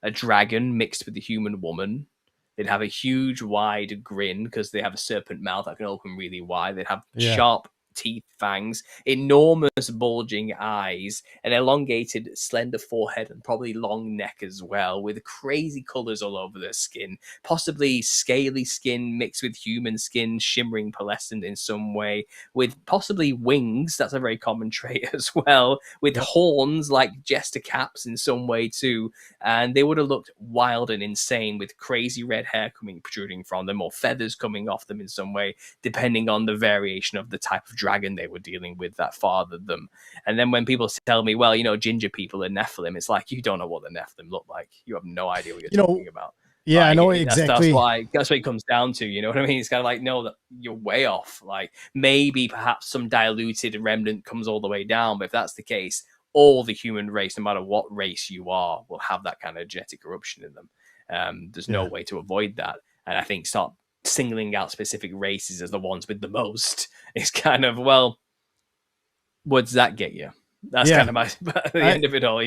A dragon mixed with a human woman. They'd have a huge, wide grin because they have a serpent mouth that can open really wide. They'd have sharp teeth, fangs, enormous bulging eyes, an elongated, slender forehead, and probably long neck as well, with crazy colors all over their skin, possibly scaly skin mixed with human skin, shimmering pearlescent in some way, with possibly wings. That's a very common trait as well, with horns like Jester caps in some way too. And they would have looked wild and insane with crazy red hair protruding from them, or feathers coming off them in some way, depending on the variation of the type of dragon they were dealing with that fathered them. And then when people tell me, well, ginger people are Nephilim, it's like, you don't know what the Nephilim look like. You have no idea what you're talking about. Yeah, I know exactly. That's what it comes down to. You know what I mean? It's kind of like, no, that you're way off. Like maybe perhaps some diluted remnant comes all the way down. But if that's the case, all the human race, no matter what race you are, will have that kind of genetic corruption in them. There's no way to avoid that. And I think start singling out specific races as the ones with the most is kind of, well, what does that get you? That's kind of the end of it all,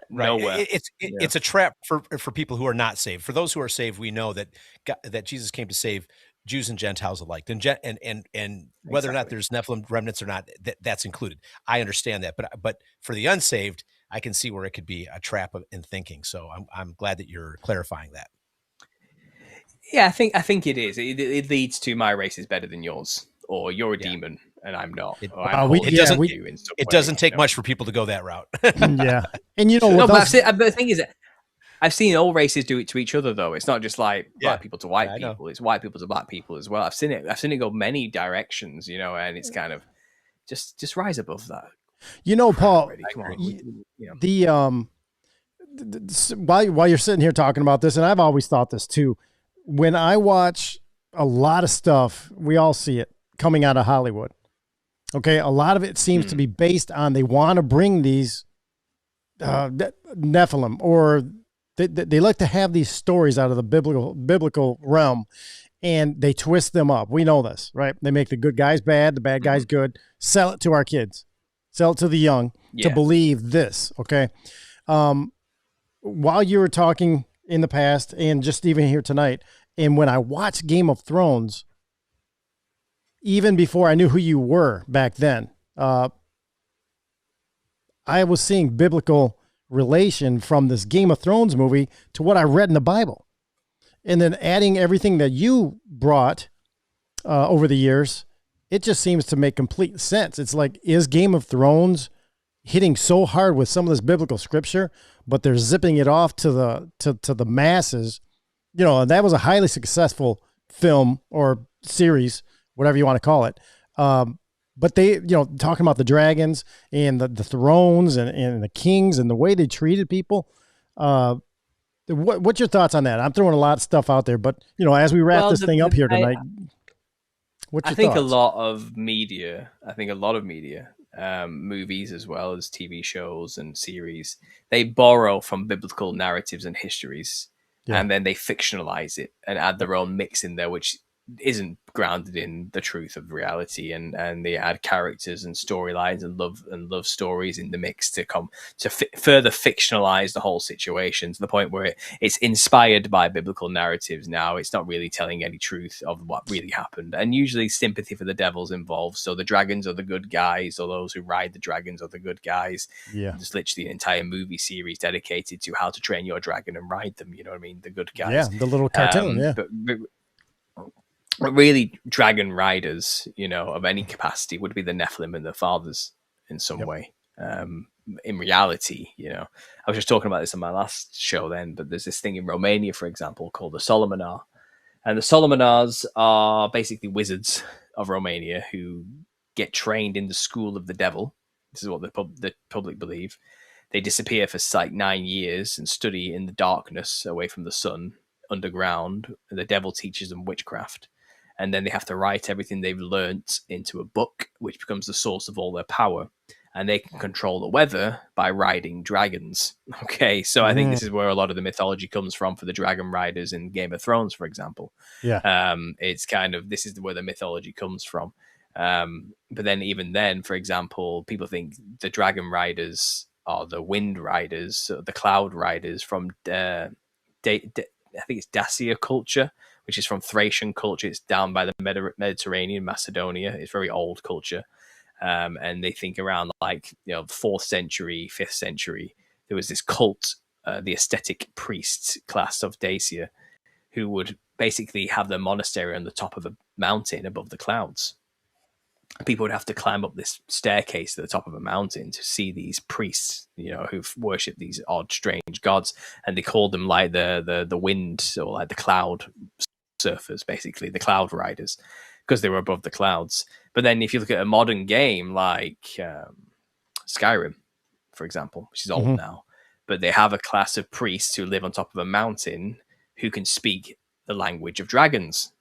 nowhere. It's a trap for people who are not saved. For those who are saved, we know that Jesus came to save Jews and Gentiles alike, and whether or not there's Nephilim remnants or not, that's included. I understand that, but for the unsaved, I can see where it could be a trap in thinking. So I'm glad that you're clarifying that. Yeah, I think it is. It leads to my race is better than yours, or you're a demon and I'm not. It doesn't take much for people to go that route. Yeah, and but the thing is, I've seen all races do it to each other, though. It's not just like black Yeah. people to white Yeah, I know. people. It's white people to black people as well. I've seen it go many directions, you know, and it's kind of just rise above that. You know, Paul, Already, come on. You know. While you're sitting here talking about this, and I've always thought this too, when I watch a lot of stuff, we all see it coming out of Hollywood. Okay, a lot of it seems to be based on they want to bring these Nephilim, or they like to have these stories out of the biblical realm, and they twist them up. We know this, right? They make the good guys bad, the bad guys good, sell it to our kids, sell it to the young to believe this. Okay. While you were talking in the past and just even here tonight, and when I watched Game of Thrones, even before I knew who you were back then, I was seeing biblical relation from this Game of Thrones movie to what I read in the Bible. And then adding everything that you brought over the years, it just seems to make complete sense. It's like, is Game of Thrones hitting so hard with some of this biblical scripture, but they're zipping it off to the masses? You know, and that was a highly successful film or series, whatever you want to call it. But they, you know, talking about the dragons and the thrones and the kings and the way they treated people. What's your thoughts on that? I'm throwing a lot of stuff out there, but, you know, as we wrap this thing up here tonight, what's your thoughts? I think a lot of media, movies as well as TV shows and series, they borrow from biblical narratives and histories, and then they fictionalize it and add their own mix in there, which isn't grounded in the truth of reality, and they add characters and storylines and love stories in the mix to further fictionalize the whole situation, to the point where it's inspired by biblical narratives. Now it's not really telling any truth of what really happened, and usually sympathy for the devil's involved. So the dragons are the good guys, or those who ride the dragons are the good guys. There's literally an entire movie series dedicated to how to train your dragon and ride them, you know what I mean, the good guys. The little cartoon. But really, dragon riders, you know, of any capacity would be the Nephilim and their fathers in some way. In reality, you know, I was just talking about this on my last show then, but there's this thing in Romania, for example, called the Solomonar. And the Solomonars are basically wizards of Romania who get trained in the school of the devil. This is what the public believe. They disappear for like 9 years and study in the darkness away from the sun, underground. The devil teaches them witchcraft. And then they have to write everything they've learnt into a book, which becomes the source of all their power. And they can control the weather by riding dragons. Okay, so I think this is where a lot of the mythology comes from for the dragon riders in Game of Thrones, for example. It's kind of, this is where the mythology comes from. But then even then, for example, people think the dragon riders are the wind riders, the cloud riders from I think it's Dacia culture, which is from Thracian culture. It's down by the Mediterranean, Macedonia. It's very old culture. And they think around like, you know, 4th century, 5th century, there was this cult, the ascetic priests class of Dacia, who would basically have their monastery on the top of a mountain above the clouds. People would have to climb up this staircase to the top of a mountain to see these priests, you know, who worship these odd, strange gods. And they called them like the wind, or like the cloud surfers, basically the cloud riders, because they were above the clouds. But then if you look at a modern game like Skyrim, for example, which is old now, but they have a class of priests who live on top of a mountain who can speak the language of dragons,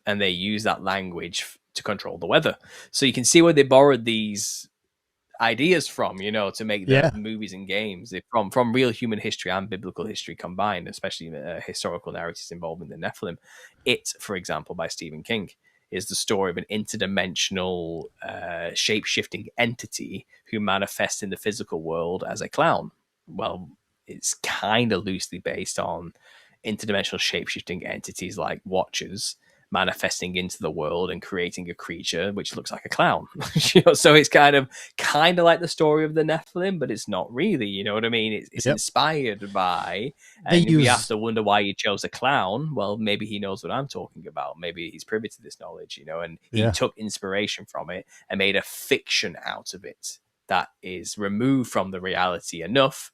and they use that language to control the weather. So you can see where they borrowed these ideas from, you know, to make the movies and games. They're from real human history and biblical history combined, especially historical narratives involving the Nephilim. It, for example, by Stephen King, is the story of an interdimensional shape-shifting entity who manifests in the physical world as a clown. Well, it's kind of loosely based on interdimensional shape-shifting entities like Watchers manifesting into the world and creating a creature which looks like a clown. You know, so it's kind of like the story of the Nephilim, but it's not really, you know what I mean? It's inspired by, and we have to wonder why he chose a clown. Well, maybe he knows what I'm talking about. Maybe he's privy to this knowledge, you know, and he took inspiration from it and made a fiction out of it that is removed from the reality enough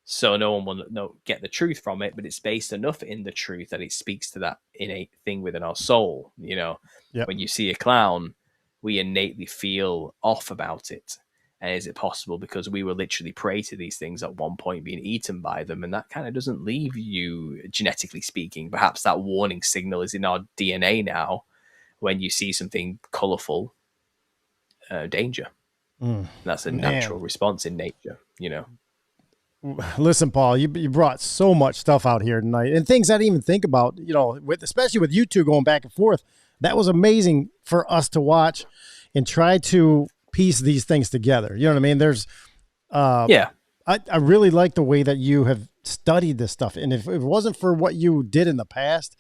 so no one will get the truth from it, but it's based enough in the truth that it speaks to that innate thing within our soul. Yep. When you see a clown, we innately feel off about it. And is it possible because we were literally prey to these things at one point, being eaten by them? And that kind of doesn't leave you, genetically speaking. Perhaps that warning signal is in our DNA now. When you see something colorful, danger. That's a natural response in nature, Listen, Paul, you brought so much stuff out here tonight, and things I didn't even think about, especially with you two going back and forth. That was amazing for us to watch and try to piece these things together. You know what I mean? There's, I really like the way that you have studied this stuff. And if it wasn't for what you did in the past,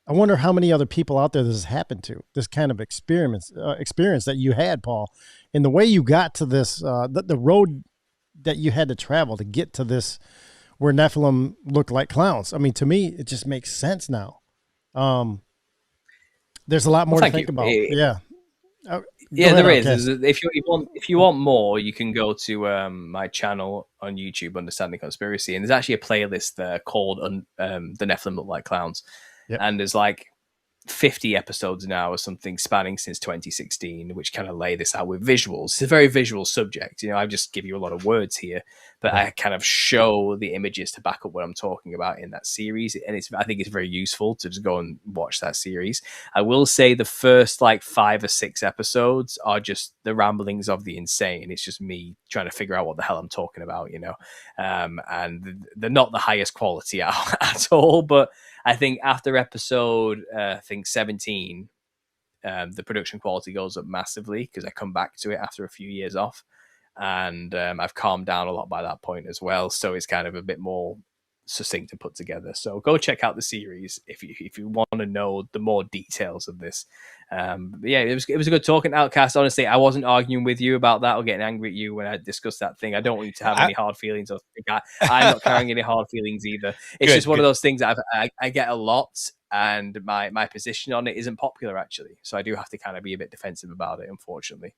I wonder how many other people out there this has happened to, this kind of experience that you had, Paul, and the way you got to this, the road that you had to travel to get to this, where Nephilim look like clowns. I mean, to me, it just makes sense now. There's a lot more to think about. Yeah. There is. If you want more, you can go to my channel on YouTube, Understanding Conspiracy, and there's actually a playlist there called The Nephilim Look Like Clowns. Yep. And there's like 50 episodes now or something spanning since 2016, which kind of lay this out with visuals. It's a very visual subject. I just give you a lot of words here, but I kind of show the images to back up what I'm talking about in that series. And I think it's very useful to just go and watch that series. I will say the first like 5 or 6 episodes are just the ramblings of the insane. It's just me trying to figure out what the hell I'm talking about, and they're not the highest quality at all, but I think after episode, 17, the production quality goes up massively because I come back to it after a few years off, and I've calmed down a lot by that point as well. So it's kind of a bit more succinct to put together. So go check out the series if you want to know the more details of this. It was a good talking, Outcast. Honestly, I wasn't arguing with you about that or getting angry at you when I discussed that thing. I don't want you to have any hard feelings. I'm not carrying any hard feelings either. It's just one of those things that I get a lot, and my position on it isn't popular actually. So I do have to kind of be a bit defensive about it, unfortunately.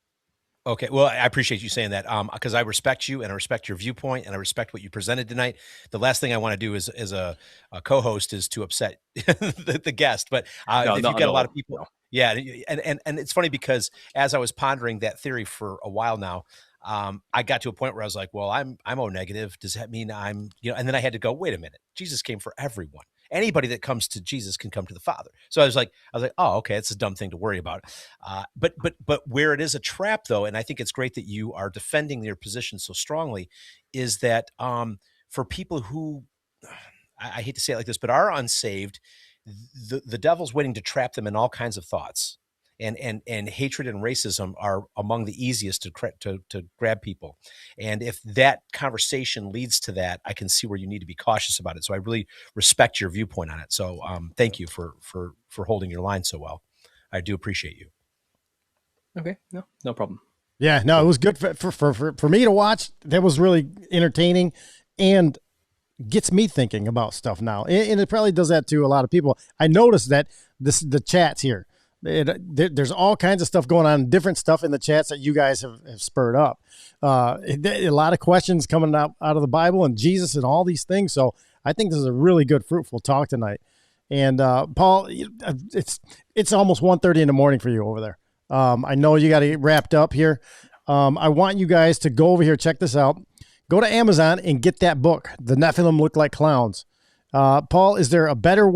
Okay. Well, I appreciate you saying that, because I respect you and I respect your viewpoint and I respect what you presented tonight. The last thing I want to do as a co-host is to upset the guest. But if you get a lot of people, yeah, and it's funny because as I was pondering that theory for a while now, I got to a point where I was like, well, I'm O negative. Does that mean I'm, and then I had to go, wait a minute, Jesus came for everyone. Anybody that comes to Jesus can come to the Father. So I was like, oh, okay, it's a dumb thing to worry about. But where it is a trap, though, and I think it's great that you are defending your position so strongly, is that for people who, I hate to say it like this, but are unsaved, the devil's waiting to trap them in all kinds of thoughts. And hatred and racism are among the easiest to grab people. And if that conversation leads to that, I can see where you need to be cautious about it. So I really respect your viewpoint on it. So thank you for holding your line so well. I do appreciate you. Okay, no problem. Yeah, no, it was good for me to watch. That was really entertaining and gets me thinking about stuff now. And it probably does that to a lot of people. I noticed that the chats here, there's all kinds of stuff going on, different stuff in the chats that you guys have spurred up. A lot of questions coming out of the Bible and Jesus and all these things. So I think this is a really good, fruitful talk tonight. And Paul, it's almost 1:30 in the morning for you over there. I know you got to get wrapped up here. I want you guys to go over here, check this out. Go to Amazon and get that book, The Nephilim Look Like Clowns. Paul, is there a better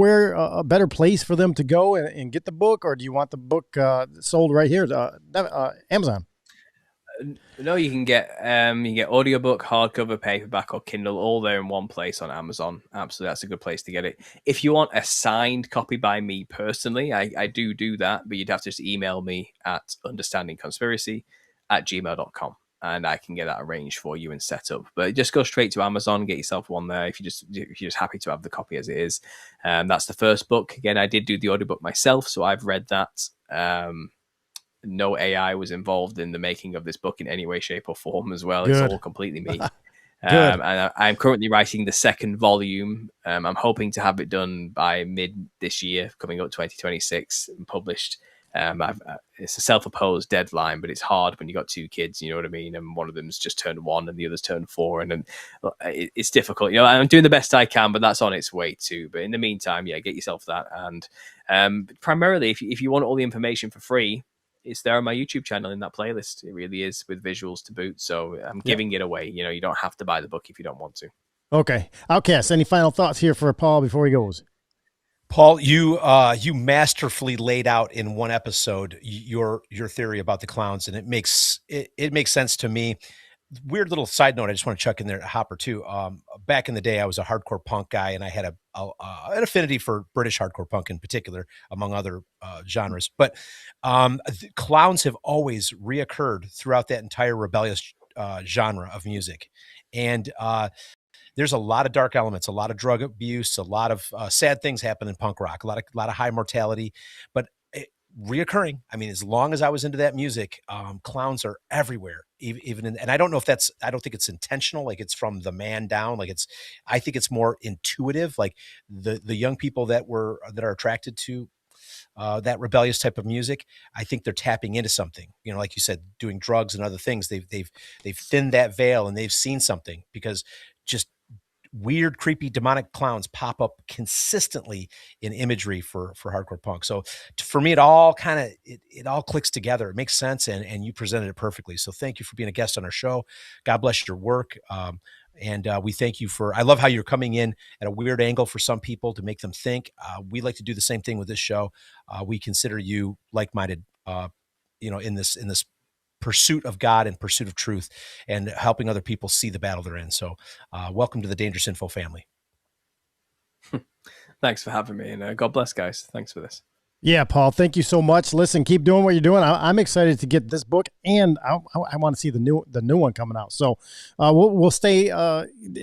place for them to go and get the book, or do you want the book sold right here Amazon? No, you can get audiobook, hardcover, paperback, or Kindle, all there in one place on Amazon. Absolutely, that's a good place to get it. If you want a signed copy by me personally, I do that, but you'd have to just email me at understandingconspiracy@gmail.com. And I can get that arranged for you and set up. But just go straight to Amazon, get yourself one there if you're just happy to have the copy as it is. That's the first book. Again, I did do the audiobook myself, so I've read that. No AI was involved in the making of this book in any way, shape, or form as well. Good. It's all completely me. And I'm currently writing the second volume. I'm hoping to have it done by mid this year, coming up 2026, and published. It's a self-imposed deadline, but it's hard when you got two kids, you know what I mean, and one of them's just turned 1 and the other's turned 4, and it's difficult. You know, I'm doing the best I can, but that's on its way too. But in the meantime, yeah, get yourself that. And primarily, if you want all the information for free, it's there on my YouTube channel in that playlist. It really is, with visuals to boot. So I'm giving it away. You know, you don't have to buy the book if you don't want to. Okay. Outcast, any final thoughts here for Paul before he goes? Paul, you masterfully laid out in one episode your theory about the clowns, and it makes sense to me. Weird little side note I just want to chuck in there, Hopper, too. Back in the day, I was a hardcore punk guy, and I had an affinity for British hardcore punk in particular, among other genres. But clowns have always reoccurred throughout that entire rebellious genre of music. And there's a lot of dark elements, a lot of drug abuse, a lot of sad things happen in punk rock, a lot of high mortality, but reoccurring. I mean, as long as I was into that music, clowns are everywhere. And I don't know if I don't think it's intentional. Like, it's from the man down. Like, I think it's more intuitive. Like the young people that are attracted to that rebellious type of music, I think they're tapping into something, you know, like you said, doing drugs and other things. They've thinned that veil, and they've seen something, because just weird, creepy, demonic clowns pop up consistently in imagery for hardcore punk. So for me, it all clicks together. It makes sense. And you presented it perfectly. So thank you for being a guest on our show. God bless your work. And we thank you I love how you're coming in at a weird angle for some people to make them think. We like to do the same thing with this show. We consider you like-minded, in this pursuit of God and pursuit of truth, and helping other people see the battle they're in. So welcome to the Dangerous Info family. Thanks for having me, and God bless, guys. Thanks for this. Yeah, Paul, thank you so much. Listen, keep doing what you're doing. I'm excited to get this book, and I want to see the new one coming out. So we'll stay,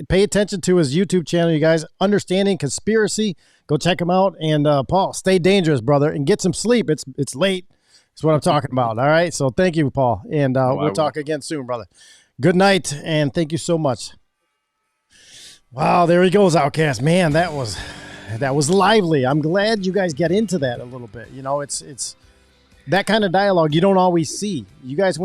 pay attention to his YouTube channel, you guys. Understanding Conspiracy. Go check him out. And Paul, stay dangerous, brother, and get some sleep. It's late. That's what I'm talking about. All right. So thank you, Paul. And we'll talk again soon, brother. Good night. And thank you so much. Wow. There he goes, Outcast. Man, that was lively. I'm glad you guys get into that a little bit. You know, it's that kind of dialogue you don't always see. You guys